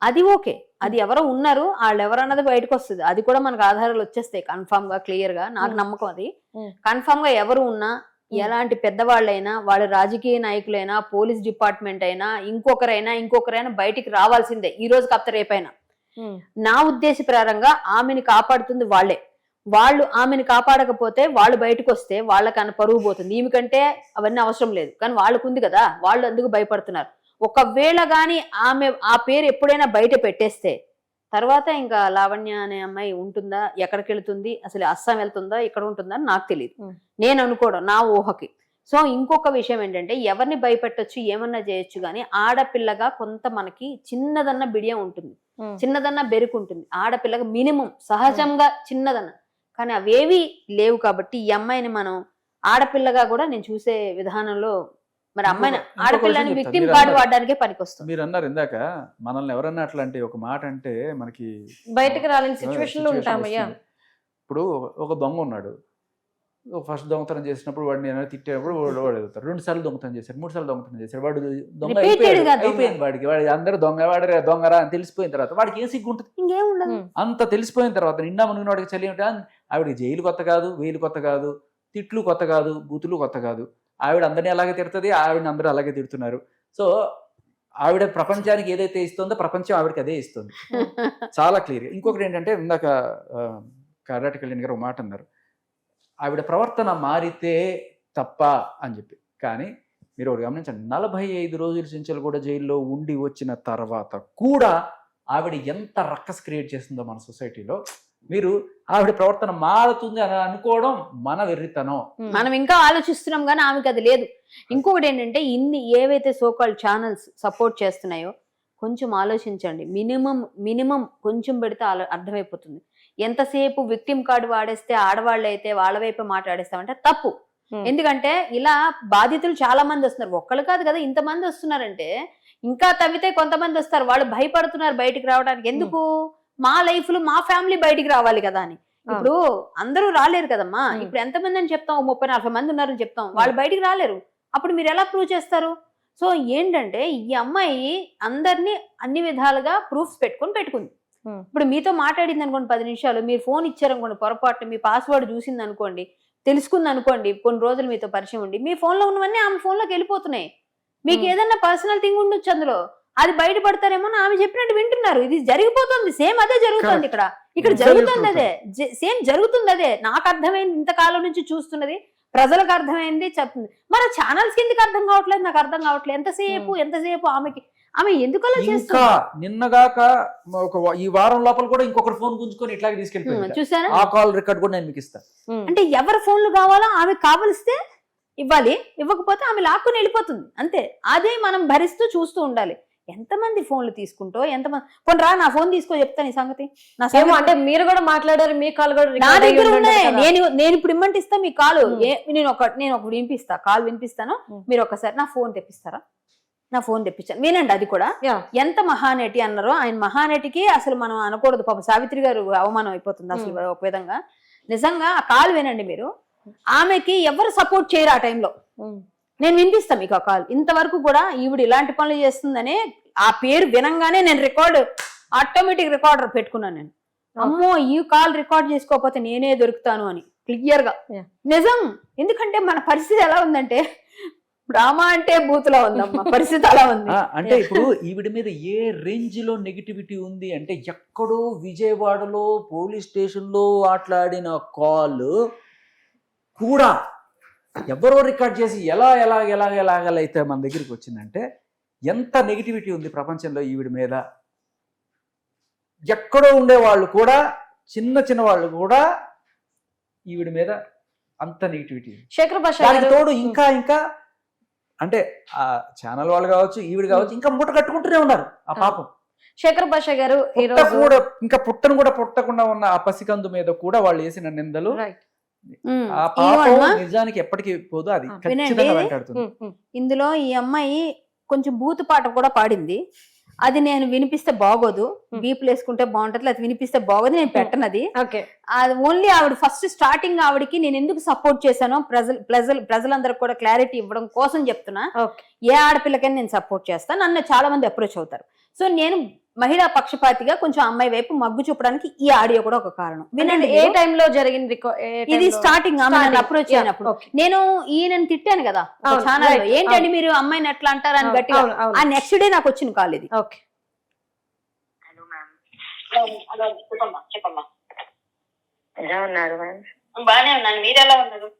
అది ఓకే, అది ఎవరో ఉన్నారు, వాళ్ళు ఎవరన్నది బయటకు వస్తుంది. అది కూడా మనకు ఆధారాలు వచ్చేస్తాయి కన్ఫామ్ గా, క్లియర్ గా. నాకు నమ్మకం అది. కన్ఫామ్ గా ఎవరు ఉన్నా, ఎలాంటి పెద్దవాళ్ళైనా, వాళ్ళ రాజకీయ నాయకులైనా, పోలీస్ డిపార్ట్మెంట్ అయినా, ఇంకొకరైనా బయటికి రావాల్సిందే, ఈ రోజు కాస్త రేపైనా. నా ఉద్దేశ ప్రకారంగా ఆమెని కాపాడుతుంది వాళ్ళే. వాళ్ళు ఆమెను కాపాడకపోతే వాళ్ళు బయటకు వస్తే వాళ్ళకన్నా పరువు పోతుంది. ఈమెకంటే అవన్నీ అవసరం లేదు, కానీ వాళ్ళకుంది కదా, వాళ్ళు అందుకు భయపడుతున్నారు. ఒకవేళ గాని ఆమె ఆ పేరు ఎప్పుడైనా బయట పెట్టేస్తే తర్వాత ఇంకా లావణ్య అనే అమ్మాయి ఉంటుందా, ఎక్కడికి వెళ్తుంది, అసలు అస్సాం వెళ్తుందా, ఇక్కడ ఉంటుందా అని నాకు తెలియదు. నేను అనుకోవడం నా ఊహకి. సో ఇంకొక విషయం ఏంటంటే, ఎవరిని భయపెట్టొచ్చు, ఏమన్నా చేయొచ్చు, కానీ ఆడపిల్లగా కొంత మనకి చిన్నదన్న బిడియం ఉంటుంది, చిన్నదన్న బెరుకుంటుంది. ఆడపిల్లగా మినిమం సహజంగా చిన్నదన్న, కానీ అవేవి లేవు. కాబట్టి ఈ అమ్మాయిని మనం ఆడపిల్లగా కూడా నేను చూసే విధానంలో, మరి అమ్మాయిని ఆడపిల్లని విక్టిమ్ కార్డు వాడడానికే పనికొస్తుంది. మీరు అన్నారు ఇందాక, మనల్ని ఎవరన్నా అట్లా అంటే ఒక మాట అంటే మనకి బయటకు రాలేని సిచ్యువేషన్ లో ఉంటామయ్యా. ఇప్పుడు ఒక దొంగ ఉన్నాడు, ఫస్ట్ దొంగతనం చేసినప్పుడు వాడిని తిట్టేటప్పుడు వాడు ఎదుగుతారు. 2 సార్లు దొంగతనం చేశారు, 3 సార్లు దొంగతనం చేశారు, వాడు దొంగ అయిపోయింది. వాడి అందరూ దొంగరా అని తెలిసిపోయిన తర్వాత వాడికి ఏం సిగ్గు ఉంటుంది? ఇంకేముండదు. అంత తెలిసిపోయిన తర్వాత నిండా మునిగిన వాడికి చలి ఉంటే ఆవిడ జైలు కొత్త కాదు, వేలు కొత్త కాదు, తిట్లు కొత్త కాదు, బూతులు కొత్త కాదు. ఆవిడ అందరినీ అలాగే తిడుతుంది, ఆవిడని అందరూ అలాగే తిడుతున్నారు. సో ఆవిడ ప్రపంచానికి ఏదైతే ఇస్తుందో ప్రపంచం ఆవిడకి అదే ఇస్తుంది. చాలా క్లియర్. ఇంకొకటి ఏంటంటే, ఇందాక కర్ణాటక కళ్యాణ్ గారు ఒక మాట అన్నారు, ఆవిడ ప్రవర్తన మారితే తప్ప అని చెప్పి. కానీ మీరు ఒకటి గమనించండి, 45 రోజుల చెంచలు కూడా జైల్లో ఉండి వచ్చిన తర్వాత కూడా ఆవిడ ఎంత రక్కస్ క్రియేట్ చేస్తుందో మన సొసైటీలో. మీరు ఆవిడ ప్రవర్తన మారుతుంది అని అనుకోవడం మన వెర్రితనం. మనం ఇంకా ఆలోచిస్తున్నాం కానీ ఆమెకి అది లేదు. ఇంకొకటి ఏంటంటే, ఇన్ని ఏవైతే సోకాల్ ఛానల్స్ సపోర్ట్ చేస్తున్నాయో కొంచెం ఆలోచించండి. మినిమం కొంచెం పెడితే అర్థమైపోతుంది. ఎంతసేపు విక్టిమ్ కార్డు వాడేస్తే ఆడవాళ్ళు అయితే వాళ్ళ వైపే మాట్లాడేస్తామంటే తప్పు. ఎందుకంటే ఇలా బాధితులు చాలా మంది వస్తున్నారు, ఒక్కళ్ళు కాదు కదా, ఇంతమంది వస్తున్నారంటే ఇంకా తవ్వితే కొంతమంది వస్తారు. వాళ్ళు భయపడుతున్నారు బయటికి రావడానికి. ఎందుకు? మా లైఫ్ లో మా ఫ్యామిలీ బయటికి రావాలి కదా అని. ఇప్పుడు అందరూ రాలేరు కదమ్మా. ఇప్పుడు ఎంతమంది అని చెప్తాం? 30-40 మంది ఉన్నారని చెప్తాం, వాళ్ళు బయటికి రాలేరు. అప్పుడు మీరు ఎలా ప్రూవ్ చేస్తారు? సో ఏంటంటే, ఈ అమ్మాయి అందరినీ అన్ని విధాలుగా ప్రూఫ్స్ పెట్టుకుంది. ఇప్పుడు మీతో మాట్లాడింది అనుకోండి 10 నిమిషాలు, మీరు ఫోన్ ఇచ్చారనుకోండి, పొరపాటు మీ పాస్వర్డ్ చూసింది అనుకోండి, తెలుసుకుంది అనుకోండి, కొన్ని రోజులు మీతో పరిచయం ఉండి మీ ఫోన్ లో ఉన్నవన్నీ ఆమె ఫోన్ లోకి వెళ్ళిపోతున్నాయి. మీకు ఏదన్నా పర్సనల్ థింగ్ ఉండొచ్చు అందులో, అది బయటపడతారేమో ఆమె చెప్పినట్టు వింటున్నారు. ఇది జరిగిపోతుంది, సేమ్ అదే జరుగుతుంది. ఇక్కడ జరుగుతుంది అదే, సేమ్ జరుగుతుంది అదే. నాకు అర్థమైంది, ఇంతకాలం నుంచి చూస్తున్నది, ప్రజలకు అర్థమైంది, చెప్తుంది. మరి ఛానల్స్ కిందకి అర్థం కావట్లేదు, నాకు అర్థం కావట్లేదు. ఎంతసేపు ఆమె ఎందుకలా చేస్తా? నిన్నగాక ఈ వారం లోపల కూడా ఇంకొకటి ఫోన్ గుంజుకొని ఇట్లాగే తీసుకెళ్ళిపోయింది. చూసారా? ఆ కాల్ రికార్డ్ కూడా నేను మీకు ఇస్తాను. అంటే ఎవరి ఫోన్లు కావాలో ఆమె కావలిస్తే ఇవ్వాలి, ఇవ్వకపోతే ఆమె లాక్కుని వెళ్ళిపోతుంది అంతే. అదే మనం భరిస్తూ చూస్తూ ఉండాలి. ఎంతమంది ఫోన్లు తీసుకుంటో, ఎంతమంది పోనీ రా నా ఫోన్ తీసుకో చెప్తాను ఈ సంగతి. అంటే మీరు కూడా మాట్లాడారు, మీ కాల్ కూడా నా దగ్గర ఉన్నాయి. నేను ఇప్పుడు ఇమ్మంటే ఇస్తా మీ కాలు. నేను ఒకటి వినిపిస్తా, కాల్ వినిపిస్తాను, మీరు ఒకసారి నా ఫోన్ తెప్పిస్తారా? నా ఫోన్ తెప్పించాను, వినండి. అది కూడా ఎంత మహానటి అన్నారో, ఆయన మహానటికి అసలు మనం అనకూడదు. పాప సావిత్రి గారు అవమానం అయిపోతుంది అసలు ఒక విధంగా. నిజంగా ఆ కాల్ వినండి మీరు. ఆమెకి ఎవరు సపోర్ట్ చేయరు ఆ టైంలో. నేను వినిపిస్తా మీకు ఆ కాల్. ఇంతవరకు కూడా ఈవిడ ఇలాంటి పనులు చేస్తుందని ఆ పేరు వినంగానే నేను ఆటోమేటిక్ రికార్డర్ పెట్టుకున్నాను. నేను అమ్మో ఈ కాల్ రికార్డ్ చేసుకోకపోతే నేనే దొరుకుతాను అని క్లియర్ గా. నిజం. ఎందుకంటే మన పరిస్థితి ఎలా ఉందంటే, డ్రామా అంటే బూతులా ఉందమ్మా పరిస్థితి అలా ఉంది. అంటే ఇప్పుడు ఈవిడ మీద ఏ రేంజ్ లో నెగిటివిటీ ఉంది అంటే, ఎక్కడో విజయవాడలో పోలీస్ స్టేషన్ లో మాట్లాడిన కాల్ కూడా ఎవరో రికార్డ్ చేసి ఎలాగైతే మన దగ్గరికి వచ్చిందంటే, ఎంత నెగిటివిటీ ఉంది ప్రపంచంలో ఈవిడ మీద. ఎక్కడో ఉండేవాళ్ళు కూడా, చిన్న వాళ్ళు కూడా ఈవిడ మీద అంత నెగిటివిటీ. శేఖర్ భాష తోడు ఇంకా అంటే ఆ ఛానల్ వాళ్ళు కావచ్చు, ఈవిడ కావచ్చు, ఇంకా మూట కట్టుకుంటూనే ఉన్నారు ఆ పాపం. శేఖర్ భాష గారు ఇంకా పుట్టకుండా ఉన్న ఆ పసికందు మీద కూడా వాళ్ళు వేసిన నిందలు, ఆ పాపం నిజానికి ఎప్పటికీ పోదు, అది ఖచ్చితంగా వెంటాడుతుంది. ఇందులో ఈ అమ్మాయి కొంచెం బూతు పాట కూడా పాడింది. అది నేను వినిపిస్తే బాగోదు, బీపులు వేసుకుంటే బాగుంటది, అది వినిపిస్తే బాగోదు, నేను పెట్టనది. అది ఓన్లీ ఆవిడ ఫస్ట్ స్టార్టింగ్ ఆవిడకి నేను ఎందుకు సపోర్ట్ చేశానో ప్రజలందరికి కూడా క్లారిటీ ఇవ్వడం కోసం చెప్తున్నా. ఏ ఆడపిల్లకైనా నేను సపోర్ట్ చేస్తాను, నన్ను చాలా మంది అప్రోచ్ అవుతారు. సో నేను మహిళా పక్షపాతిగా కొంచెం అమ్మాయి వైపు మగ్గు చూపడానికి ఈ ఆడియో కూడా ఒక కారణం. వినండి. ఏ టైంలో జరిగింది ఇది? స్టార్టింగ్ ఆమె అప్రోచ్ అయినప్పుడు నేను ఈయనని తిట్టాను కదా ఛానల్, ఏంటండి మీరు అమ్మాయిని ఎట్లా అంటారు అని గట్టిగా. ఆ నెక్స్ట్ డే నాకు వచ్చిన కాల్ ఇది. చెప్పమ్మా. ఎలా ఉన్నారు మ్యామ్? బాగానే ఉన్నాను, మీరు ఎలా ఉన్నారు?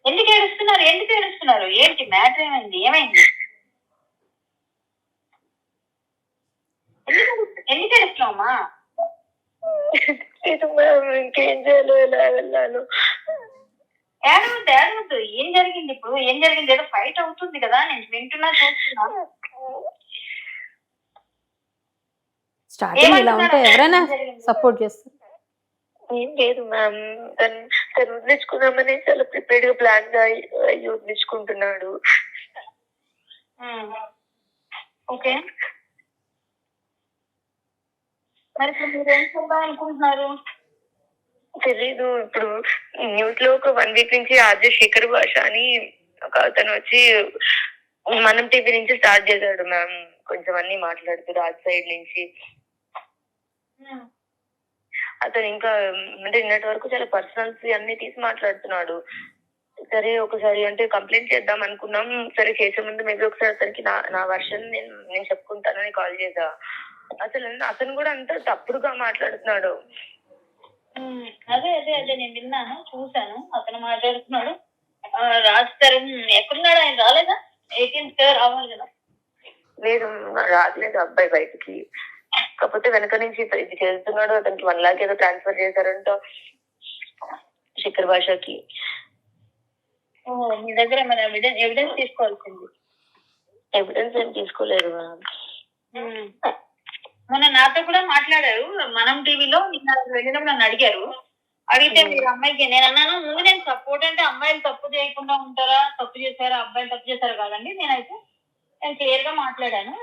ఎందుకు ఏడుస్తున్నారు? ఏంటి మ్యాటర్? ఏమైంది? ఎందుకు ఏడుస్తున్నావమ్మా? ఇంకేం చేయాలో, ఎలా వెళ్ళాను? ఏడవద్దు. ఏం జరిగింది ఇప్పుడు? ఏదో ఫైట్ అవుతుంది కదా, నేను వింటున్నా, చూస్తున్నా. స్టార్టింగ్ ఇలా ఉంటే ఎవరైనా సపోర్ట్ చేస్తారు. ఏం లేదు మ్యామ్, తను వదిలించుకుందామని చాలా ప్రిపేర్డ్ గా ప్లాన్ గా వదిలించుకుంటున్నాడు. ఓకే, మరి మీరు ఏం చేద్దాం అనుకుంటున్నారు? తెలీదు. ఇప్పుడు న్యూస్ లో ఒక 1 వీక్ నుంచి ఆర్జే శేఖర్ భాష అని ఒక అతను వచ్చి మనం టీవీ నుంచి స్టార్ట్ చేశాడు మ్యామ్. కొంచెం అన్ని మాట్లాడుతాడు అటు సైడ్ నుంచి. అతను ఇంకా అంటే నిన్నటి వరకు చాలా పర్సనల్స్ అన్ని తీసి మాట్లాడుతున్నాడు. సరే ఒకసారి అంటే కంప్లైంట్ చేద్దాం అనుకున్నాం. సరే చేసే ముందు మేబీ ఒకసారి అతనికి నా వర్షన్ నేను చెప్పుకుంటానని కాల్ చేసా. అసలు అతను కూడా అంత తప్పుడుగా మాట్లాడుతున్నాడు. అదే అదే అదే నేను విన్నాను, చూసాను. అతను మాట్లాడుతున్నాడు. రాస్తారు ఎక్కడున్నాడు? ఆయన రాలేదా? 18th రావాలి కదా. లేదు రాలేదు అబ్బాయి బయటికి. కాకపోతే వెనక నుంచి ఇది చేస్తున్నాడు. అతనికి 1 lakh ఏదో ట్రాన్స్ఫర్ చేశారంట శేఖర్ భాషకి. మీ దగ్గర మన ఎవిడెన్స్ తీసుకోవాల్సింది. ఎవిడెన్స్ ఏం తీసుకోలేదు. మొన్న నాతో కూడా మాట్లాడారు మనం టీవీలో. నిన్న వెళ్ళినప్పుడు నన్ను అడిగారు. అడిగితే మీరు అమ్మాయికి నేను అన్నాను ముందు నేను సపోర్ట్ అంటే అమ్మాయిలు తప్పు చేయకుండా ఉంటారా, తప్పు చేశారా, అబ్బాయిలు తప్పు చేశారా కాదండి. నేను క్లియర్ గా మాట్లాడాను.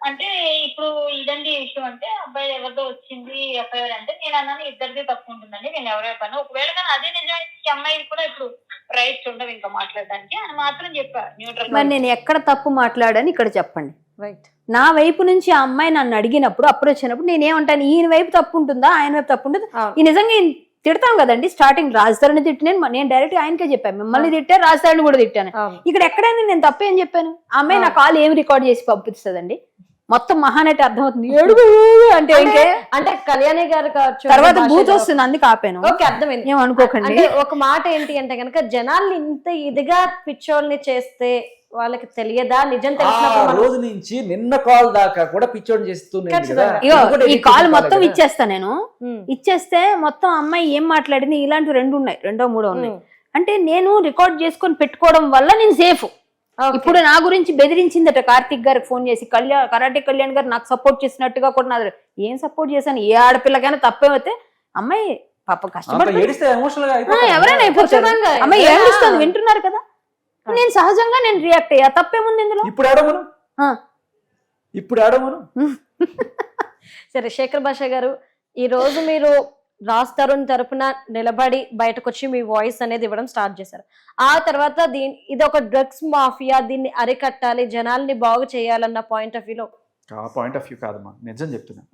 అంటే ఇప్పుడు ఇదండి ఇష్యూ అంటే అబ్బాయి ఎవరితో వచ్చింది ఎఫ్ఐఆర్ అంటే నేను అన్నాను ఇద్దరిది తప్పు ఉంటుందండి, నేను ఎవరో పని ఒకవేళ కానీ అదే నిజానికి అమ్మాయికి కూడా ఇప్పుడు రైట్స్ ఉండవు ఇంకా మాట్లాడడానికి అని మాత్రం చెప్పా. న్యూట్రల్. మరి నేను ఎక్కడ తప్పు మాట్లాడని ఇక్కడ చెప్పండి. రైట్. నా వైపు నుంచి ఆ అమ్మాయి నన్ను అడిగినప్పుడు అప్పుడు వచ్చినప్పుడు నేనేమంటాను, ఈయన వైపు తప్పు ఉంటుందా ఆయన వైపు తప్పు ఉంటుందా? ఈ నిజంగా తిడతాం కదండి. స్టార్టింగ్ రాజధాని తిట్టి నేను డైరెక్ట్ ఆయనకే చెప్పాను, మిమ్మల్ని తిట్టాను రాజధాని కూడా తిట్టాను. ఇక్కడ ఎక్కడైనా నేను తప్పేం చెప్పాను? ఆ అమ్మాయి నా కాల్ ఏం రికార్డ్ చేసి పంపిస్తుందండి, మొత్తం మహానటి అర్థమవుతుంది. ఏడుగు అంటే అంటే కళ్యాణి గారు కావచ్చు, తర్వాత బూత్ వస్తుంది అందుకు ఆపాను. ఓకే అర్థమైంది. ఏమనుకోకండి. అంటే ఒక మాట ఏంటి అంటే కనుక జనాల్ని ఇంత ఇదిగా పిచ్చోల్ని చేస్తే వాళ్ళకి తెలియదా? నిజం తెలిసినప్పుడు రోజు నుంచి నిన్న కాల్ దాకా కూడా పిచ్చోడు చేస్తుంది. ఈ కాల్ మొత్తం ఇచ్చేస్తా నేను. ఇచ్చేస్తే మొత్తం అమ్మాయి ఏం మాట్లాడింది ఇలాంటి 2 ఉన్నాయి, 2 3 ఉన్నాయి. అంటే నేను రికార్డ్ చేసుకొని పెట్టుకోవడం వల్ల నేను సేఫ్. ఇప్పుడు నా గురించి బెదిరించిందట కార్తిక్ గారికి ఫోన్ చేసి, కరాటే కళ్యాణ్ గారు నాకు సపోర్ట్ చేసినట్టుగా కూడా నా ఏం సపోర్ట్ చేశాను? ఏ ఆడపిల్లకైనా తప్పేమైతే అమ్మాయి పాప కష్టపడి ఎవరైనా అయిపోతారు. అమ్మాయి ఏడుస్తుంది, వింటున్నారు కదా. నేను సహజంగా నేను రియాక్ట్ అయ్యా, తప్పేముంది ఇందులో? ఇప్పుడు ఆడమను. సరే శేఖర్ భాష గారు, ఈ రోజు మీరు రాజ్ తరుణ్ తరపున నిలబడి బయటకు వచ్చి మీ వాయిస్ అనేది ఇవ్వడం స్టార్ట్ చేశారు. ఆ తర్వాత ఇది ఒక డ్రగ్స్ మాఫియా, దీన్ని అరికట్టాలి, జనాల్ని బాగు చేయాలన్న పాయింట్ ఆఫ్ వ్యూలో. ఆ పాయింట్ ఆఫ్ వ్యూ కాదమ్మా, నిజం చెప్తున్నా.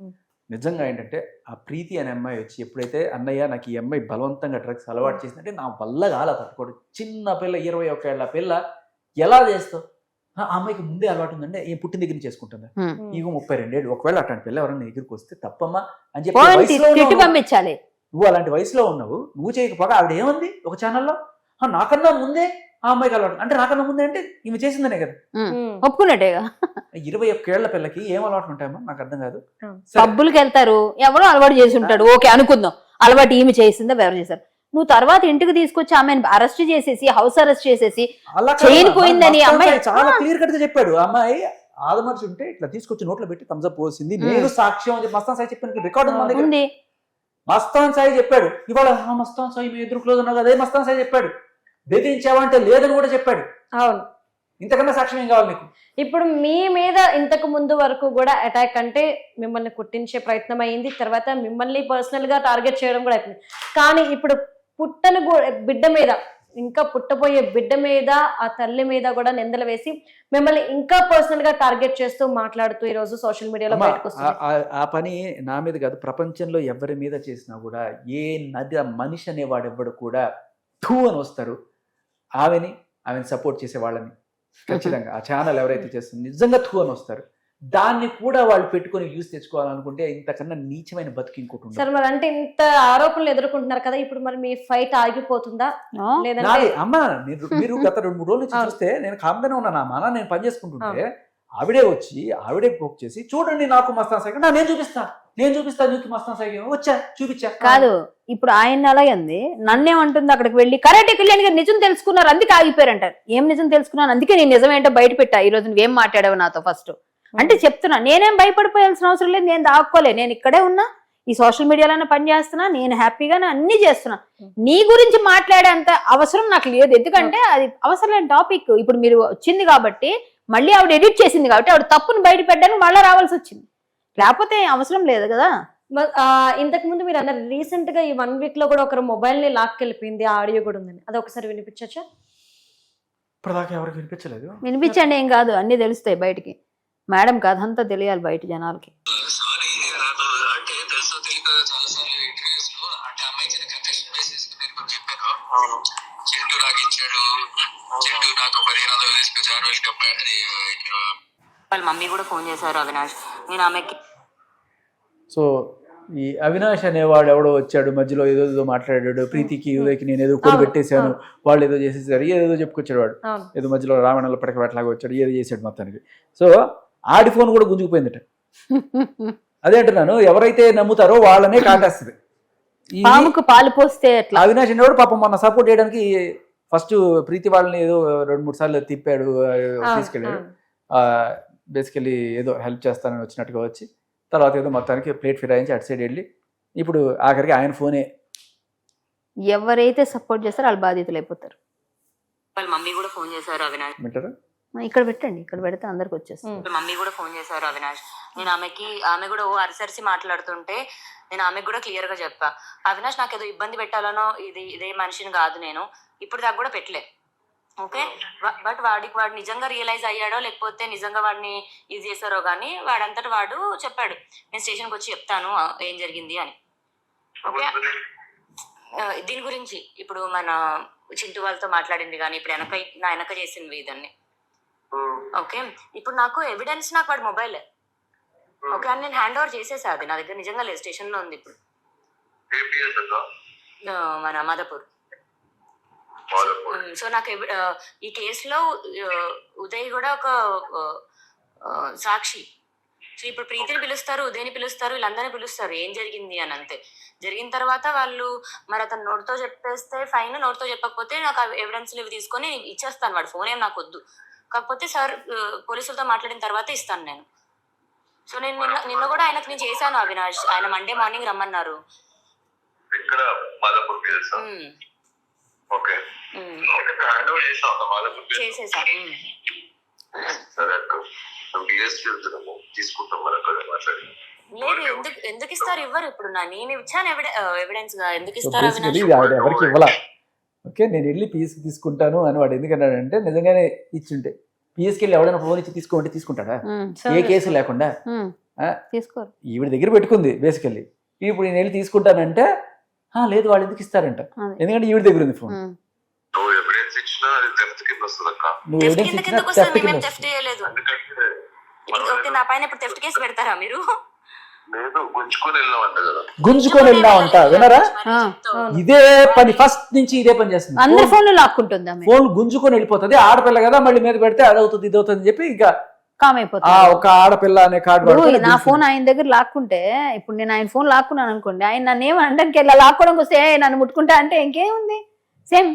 నిజంగా ఏంటంటే ఆ ప్రీతి అనే అమ్మాయి వచ్చి ఎప్పుడైతే అన్నయ్య నాకు ఈ అమ్మాయి బలవంతంగా డ్రగ్స్ అలవాటు చేసిందంటే నా వల్ల కాల తట్టుకోడు. చిన్న పిల్ల 21 ఏళ్ల పిల్ల ఎలా చేస్తావు? ఆ అమ్మాయికి ముందే అలవాటు ఉందంటే ఈ పుట్టిన దగ్గర చేసుకుంటుందా? ఇగో 32 ఏళ్ళు. ఒకవేళ అట్లాంటి పిల్ల ఎవరైనా ఎదురుకు వస్తే తప్పమ్మా అని చెప్పి పంపించాలి. నువ్వు అలాంటి వయసులో ఉన్నావు, నువ్వు చేయకపోగా ఆవిడ ఏమంది ఒక ఛానల్లో, నాకన్నా ముందే ఆ అమ్మాయికి అలవాటు అంటే నాకన్నా ముందే అంటే ఈమె చేసిందనే కదా ఒప్పుకున్నట్టేగా. 21 ఏళ్ల పిల్లకి ఏం అలవాటు ఉంటాయమ్మా నాకు అర్థం కాదు. పబ్బులకి వెళ్తారు, ఎవరో అలవాటు చేసి ఉంటాడు, ఓకే అనుకుందాం. అలవాటు ఈమె చేసిందా ఎవరు చేశారు? నువ్వు తర్వాత ఇంటికి తీసుకొచ్చి ఆమెను అరెస్ట్ చేసేసి హౌస్ అరెస్ట్ చేసేసి చైన్ పోయిందని అమ్మాయి చాలా క్లియర్ కట్ గా చెప్పాడు. అమ్మాయి ఆదమర్చి ఉంటే ఇట్లా తీసుకొచ్చి నోట్లో పెట్టి థమ్స్అప్ పోసింది, నేను సాక్ష్యం అని చెప్పి మస్తాన్ సాయి చెప్పాను. రికార్డు ఉంది, మస్తాన్ సాయి చెప్పాడు. ఇవాళ మస్తాన్ సాయి మీ ఎదురు క్లోజ్ ఉన్నావు కదా, అదే మస్తాన్ సాయి చెప్పాడు. బెదిరించావంటే లేదని కూడా చెప్పాడు. అవును, ఇంతకన్నా సాక్ష్యం ఏం కావాలి నీకు? ఇప్పుడు మీ మీద ఇంతకు ముందు వరకు కూడా అటాక్ అంటే మిమ్మల్ని కుట్టించే ప్రయత్నం అయింది, తర్వాత మిమ్మల్ని పర్సనల్ గా టార్గెట్ చేయడం కూడా అవుతుంది. కానీ ఇప్పుడు పుట్టను బిడ్డ మీద, ఇంకా పుట్టబోయే బిడ్డ మీద, ఆ తల్లి మీద కూడా నిందలు వేసి మిమ్మల్ని ఇంకా పర్సనల్ గా టార్గెట్ చేస్తూ మాట్లాడుతూ ఈ రోజు సోషల్ మీడియాలో బయటకు వస్తుంది. ఆ పని నా మీద కాదు, ప్రపంచంలో ఎవరి మీద చేసినా కూడా ఏ నది మనిషి అనేవాడు ఎవడు కూడా ఠూ అని వస్తారు. ఆమెని సపోర్ట్ చేసే వాళ్ళని ఖచ్చితంగా ఆ ఛానల్ ఎవరైతే చేస్తుంది నిజంగా ఠూ అని వస్తారు. దాన్ని కూడా వాళ్ళు పెట్టుకొని వ్యూస్ తెచ్చుకోవాలనుకుంటే ఇంతకన్నా నీచమైన బతుకు ఇంకోటి. సార్ మరి అంటే ఇంత ఆరోపణలు ఎదుర్కొంటున్నారు కదా, ఇప్పుడు మరి మీ ఫైట్ ఆగిపోతుందా? లేదంటే అమ్మా మీరు గత 2-3 రోజుల నుంచి చూస్తే నేను కామ్గానే ఉన్నాను. అమ్మా నేను పని చేసుకుంటుంటే ఆవిడే పోక్ చేసి చూడండి నాకు మస్తాన్ సాయి నేను చూపిస్తా నీకు మస్తాన్ సాయి చూపించా కాదు. ఇప్పుడు ఆయన అలాగే ఉంది, నన్నేమంటుంది అక్కడికి వెళ్ళి కరాటే కళ్యాణ్ గారు నిజం తెలుసుకున్నారు అందుకే ఆగిపోయారంటారు. ఏం నిజం తెలుసుకున్నాను అందుకే నేను నిజమేంటో బయట పెట్టా. ఈ రోజు నువ్వేం మాట్లాడావు నాతో ఫస్ట్ అంటే చెప్తున్నా. నేనేం భయపడిపోయాల్సిన అవసరం లేదు, నేను దాక్కోలే, నేను ఇక్కడే ఉన్నా, ఈ సోషల్ మీడియాలోనే పని చేస్తున్నా, నేను హ్యాపీగానే అన్ని చేస్తున్నా. నీ గురించి మాట్లాడేంత అవసరం నాకు లేదు, ఎందుకంటే అది అవసరం లేని టాపిక్. ఇప్పుడు మీరు వచ్చింది కాబట్టి, మళ్ళీ ఆవిడ ఎడిట్ చేసింది కాబట్టి ఆవిడ తప్పును బయట పెట్టడానికి మళ్ళీ రావాల్సి వచ్చింది, లేకపోతే అవసరం లేదు కదా. ఇంతకు ముందు మీరు అన్నారు రీసెంట్ గా ఈ 1 week లో కూడా ఒకరు మొబైల్ ని లాక్కెళ్ళిపోయింది, ఆడియో కూడా ఉందని, అది ఒకసారి వినిపించచ్చా? ఇప్పటిదాకా ఎవరికి వినిపించలేదు. వినిపించండి, ఏం కాదు, అన్ని తెలుస్తాయి బయటికి. మేడం కథ అంతా తెలియాలి బయట జనాలకి. సారీ నాకు అంటే తెలుసో తెలియక చాలా సార్లు ఇంటర్వ్యూస్ లో అంటే అమ్మాయికి కంటెస్ట్ బేసిస్ నేను కూడా చెప్పాను. చింటూ నాకు ఇచ్చాడు, చింటూ నాకు 15,000 తీసుకొచ్చారు వరల్డ్ కప్ అది. వాళ్ళ మమ్మీ కూడా ఫోన్ చేశారు అవినాష్. నేను ఆమెకి సో ఈ అవినాష్ అనేవాడు ఎవడో వచ్చాడు మధ్యలో ఏదో మాట్లాడాడు, ప్రీతికి ఉదయకి నేను ఏదో కూర పెట్టేశాను, వాళ్ళు ఏదో చేసేసారు, ఏదో చెప్పుకొచ్చాడు వాడు. ఏదో మధ్యలో రావణాల పడకలాగా వచ్చాడు, ఏదో చేశాడు మొత్తానికి. సో ఆడి ఫోన్ కూడా గుంజుకుపోయిందట. అదే అంటున్నాను, ఎవరైతే నమ్ముతారో వాళ్ళనే కాటేస్తుంది. పాముకు పాలు పోస్తే ఎట్లా? అవినాష్ అనేవాడు పాపం మొన్న సపోర్ట్ చేయడానికి ఫస్ట్ ప్రీతి వాళ్ళని ఏదో 2-3 సార్లు తిప్పాడు, తీసుకెళ్ళాడు. బేసికలీ ఏదో హెల్ప్ చేస్తానని వచ్చినట్టుగా వచ్చి తర్వాత ఏదో మొత్తానికి ప్లేట్ ఫిరాయించి అటు సైడ్ వెళ్ళి ఇప్పుడు ఆఖరికి ఆయన ఫోనే. ఎవరైతే సపోర్ట్ చేస్తారో వాళ్ళు బాధితులు అయిపోతారు. వాళ్ళ మమ్మీ కూడా ఫోన్ చేశారు అవినాష్. వింటారా? ఇక్కడ పెట్టండి, ఇక్కడ పెడితే అందరికి వచ్చేస్తుంది. వాళ్ళ మమ్మీ కూడా ఫోన్ చేశారు అవినాష్. నేను ఆమె కూడా అరిసరిసి మాట్లాడుతుంటే నేను ఆమెకు కూడా క్లియర్ గా చెప్పా, అవినాష్ నాకు ఏదో ఇబ్బంది పెట్టాలనో ఇదే మనిషిని కాదు నేను, ఇప్పుడు దాకా కూడా పెట్టలే. ఓకే, బట్ వాడు నిజంగా రియలైజ్ అయ్యాడో లేకపోతే నిజంగా వాడిని ఇది చేశారో కానీ వాడంతటి వాడు చెప్పాడు, నేను స్టేషన్కి వచ్చి చెప్తాను ఏం జరిగింది అని. ఓకే, దీని గురించి ఇప్పుడు మన చింటూ వాళ్ళతో మాట్లాడింది కానీ ఇప్పుడు నా వెనక చేసింది ఇదన్నీ. ఓకే, ఇప్పుడు నాకు ఎవిడెన్స్ నాకు వాడి మొబైల్. ఓకే, అని నేను హ్యాండ్ ఓవర్ చేసేసా, అది నా దగ్గర నిజంగా లేదు, స్టేషన్ లో ఉంది ఇప్పుడు, మన మాదాపూర్. సో నాకు ఈ కేసులో ఉదయ్ కూడా ఒక సాక్షి. సో ఇప్పుడు ప్రీతిని పిలుస్తారు, ఉదయ్ని పిలుస్తారు, వీళ్ళందరినీ పిలుస్తారు ఏం జరిగింది అని. అంతే జరిగిన తర్వాత వాళ్ళు మరి అతను నోటితో చెప్పేస్తే ఫైన్, నోటితో చెప్పకపోతే నాకు ఎవిడెన్స్ ఇవి తీసుకొని ఇచ్చేస్తాను, వాడు ఫోన్ ఏం నాకు వద్దు, కాకపోతే సార్ పోలీసులతో మాట్లాడిన తర్వాత ఇస్తాను నేను. సో నేను నిన్న కూడా ఆయనకు నేను చేశాను అవినాష్, ఆయన మండే మార్నింగ్ రమ్మన్నారు. చేసేసా. లేదు, ఎందుకు ఇస్తారు, ఇవ్వరు. ఇప్పుడు నేను ఇచ్చాను ఎవిడెన్స్ గా, ఎందుకు ఇస్తారు ఎవరికి ఇవ్వాల. ఓకే, నేను వెళ్ళి పిఎస్కి తీసుకుంటాను అని వాడు ఎందుకన్నాడంటే నిజంగానే ఇచ్చుంటే పిఎస్కి వెళ్ళి ఎవడైనా ఫోన్ ఇచ్చి తీసుకోమంటే తీసుకుంటాడా? ఏ కేసు లేకుండా తీసుకోరు. ఈవిడ దగ్గర పెట్టుకుంది బేసికల్లీ. ఇప్పుడు నేను వెళ్ళి తీసుకుంటానంటే లేదు, వాళ్ళు ఎందుకు ఇస్తారంట, ఎందుకంటే ఈవిడ దగ్గర ఉంది ఫోన్. నువ్వు ఎవిడెన్స్ ఇచ్చినా అది థెఫ్ట్ కింద వస్తుందక్క. నువ్వు ఎవిడెన్స్ ఇచ్చినా థెఫ్ట్ కింద వస్తుంది. నా పైన ఇప్పుడు థెఫ్ట్ కేసు పెడతారా మీరు? లేదు, గుంజుకొని వెళ్ళామంట కదా. గుంజుకొని వెళ్ళామంట, వినరా? ఇదే పని ఫస్ట్ నుంచి ఇదే పని చేస్తుంది. అందరి ఫోన్లు లాక్కుంటుంది, ఫోన్ గుంజుకొని వెళ్ళిపోతుంది. ఆడపిల్ల కదా, మళ్ళీ మీద పెడితే అది అవుతుంది ఇది అవుతుంది అని చెప్పి ఇక కామ్ అయిపోతుంది. ఒక ఆడపిల్ల అనే కార్డు నా ఫోన్ ఆయన దగ్గర లాక్కుంటే, ఇప్పుడు నేను ఆయన ఫోన్ లాక్కున్నాను అనుకోండి, ఆయన నన్ను ఏమంటానికి వెళ్ళా లాక్కోవడానికి వస్తే నన్ను ముట్టుకుంటా అంటే ఇంకేముంది, సేమ్.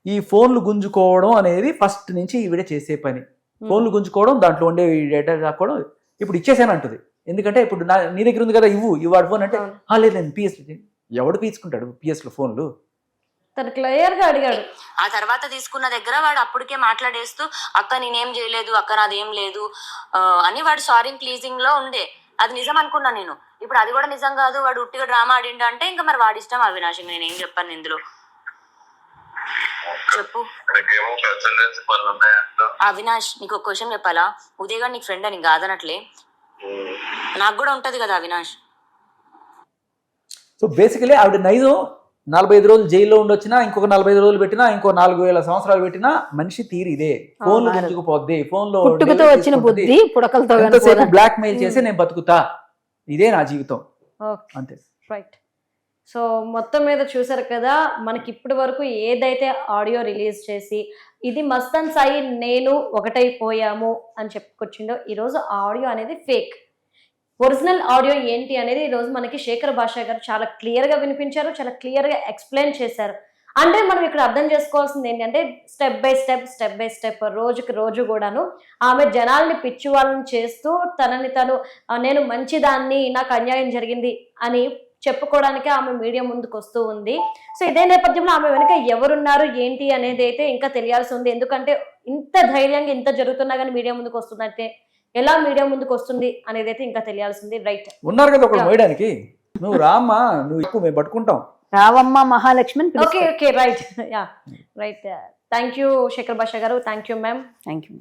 ఈ ఫోన్లు గుంజుకోవడం అనేది ఫస్ట్ నుంచి ఈవిడ చేసే పని. ఫోన్లు గుంజుకోవడం, దాంట్లో ఉండే డేటా రాకపోవడం. ఇప్పుడు ఇచ్చేసాను అంటుంది, ఎందుకంటే ఇప్పుడు నీ దగ్గర ఉంది కదా, ఇవ్వాడు ఫోన్ అంటే లేదు నేను పిఎస్. ఎవడు పీచుకుంటాడు పిఎస్ లో ఫోన్లు? తను క్లియర్ గా అడిగాడు. ఆ తర్వాత తీసుకున్న దగ్గర వాడు అప్పటికే మాట్లాడేస్తూ అక్క నేనేం చేయలేదు, అక్క నాదేం లేదు అని వాడు సారీ ప్లీజింగ్ లో ఉండే. అది నిజం అనుకున్నా నేను. ఇప్పుడు అది కూడా నిజం కాదు, వాడు ఉట్టిగా డ్రామా ఆడిండు అంటే ఇంకా మరి వాడి ఇష్టం అవినాష్, నేనేం చెప్పాను ఇందులో, చెప్పు. అవినాష్ నీకు ఒక క్వశ్చన్ చెప్పాలా? ఉదయ్ గారు నీకు ఫ్రెండ్ అని కాదనట్లే, నాకు కూడా ఉంటది కదా అవినాష్. సో బేసికలీ ఆవిడ నైజం 45 రోజులు జైల్లో ఉండొచ్చినా, ఇంకొక 45 రోజులు పెట్టినా, ఇంకో 4,000 సంవత్సరాలు పెట్టినా మనిషి తీరు ఇదే. ఫోన్లు గుంజుకుపోద్ది, ఫోన్ లో పుట్టుకతో వచ్చిన బుద్ధి పుడకలతో బ్లాక్ మెయిల్ చేసి నేను బతుకుతా, ఇదే నా జీవితం, అంతే. రైట్. సో మొత్తం మీద చూసారు కదా, మనకి ఇప్పటి వరకు ఏదైతే ఆడియో రిలీజ్ చేసి ఇది మస్తాన్ సాయి నేను ఒకటైపోయాము అని చెప్పుకొచ్చిండో, ఈరోజు ఆడియో అనేది ఫేక్. ఒరిజినల్ ఆడియో ఏంటి అనేది ఈరోజు మనకి శేఖర్ భాషా గారు చాలా క్లియర్గా వినిపించారు, చాలా క్లియర్గా ఎక్స్ప్లెయిన్ చేశారు. అంటే మనం ఇక్కడ అర్థం చేసుకోవాల్సింది ఏంటంటే స్టెప్ బై స్టెప్ రోజుకి రోజు కూడాను ఆమె జనాల్ని పిచ్చి వాళ్ళని చేస్తూ తనని తను నేను మంచిదాన్ని, నాకు అన్యాయం జరిగింది అని చెప్పుకోవడానికి ఆమె మీడియా ముందుకు వస్తూ ఉంది. సో ఇదే నేపథ్యంలో ఆమె వెనుక ఎవరున్నారు ఏంటి అనేది అయితే ఇంకా తెలియాల్సి ఉంది. ఎందుకంటే ఇంత ధైర్యంగా ఇంత జరుగుతున్నా కానీ మీడియా ముందుకు వస్తుందంటే ఎలా మీడియా ముందుకు వస్తుంది అనేది అయితే ఇంకా తెలియాల్సింది. రైట్, ఉన్నారు కదా ఒకటి మోయడానికి, నువ్వు రామ్మా, నువ్వు మేము పట్టుకుంటాం, రావమ్మ Mahalakshmi. Okay right, yeah right. Thank you Shekhar Basha గారు, thank you ma'am. Thank you.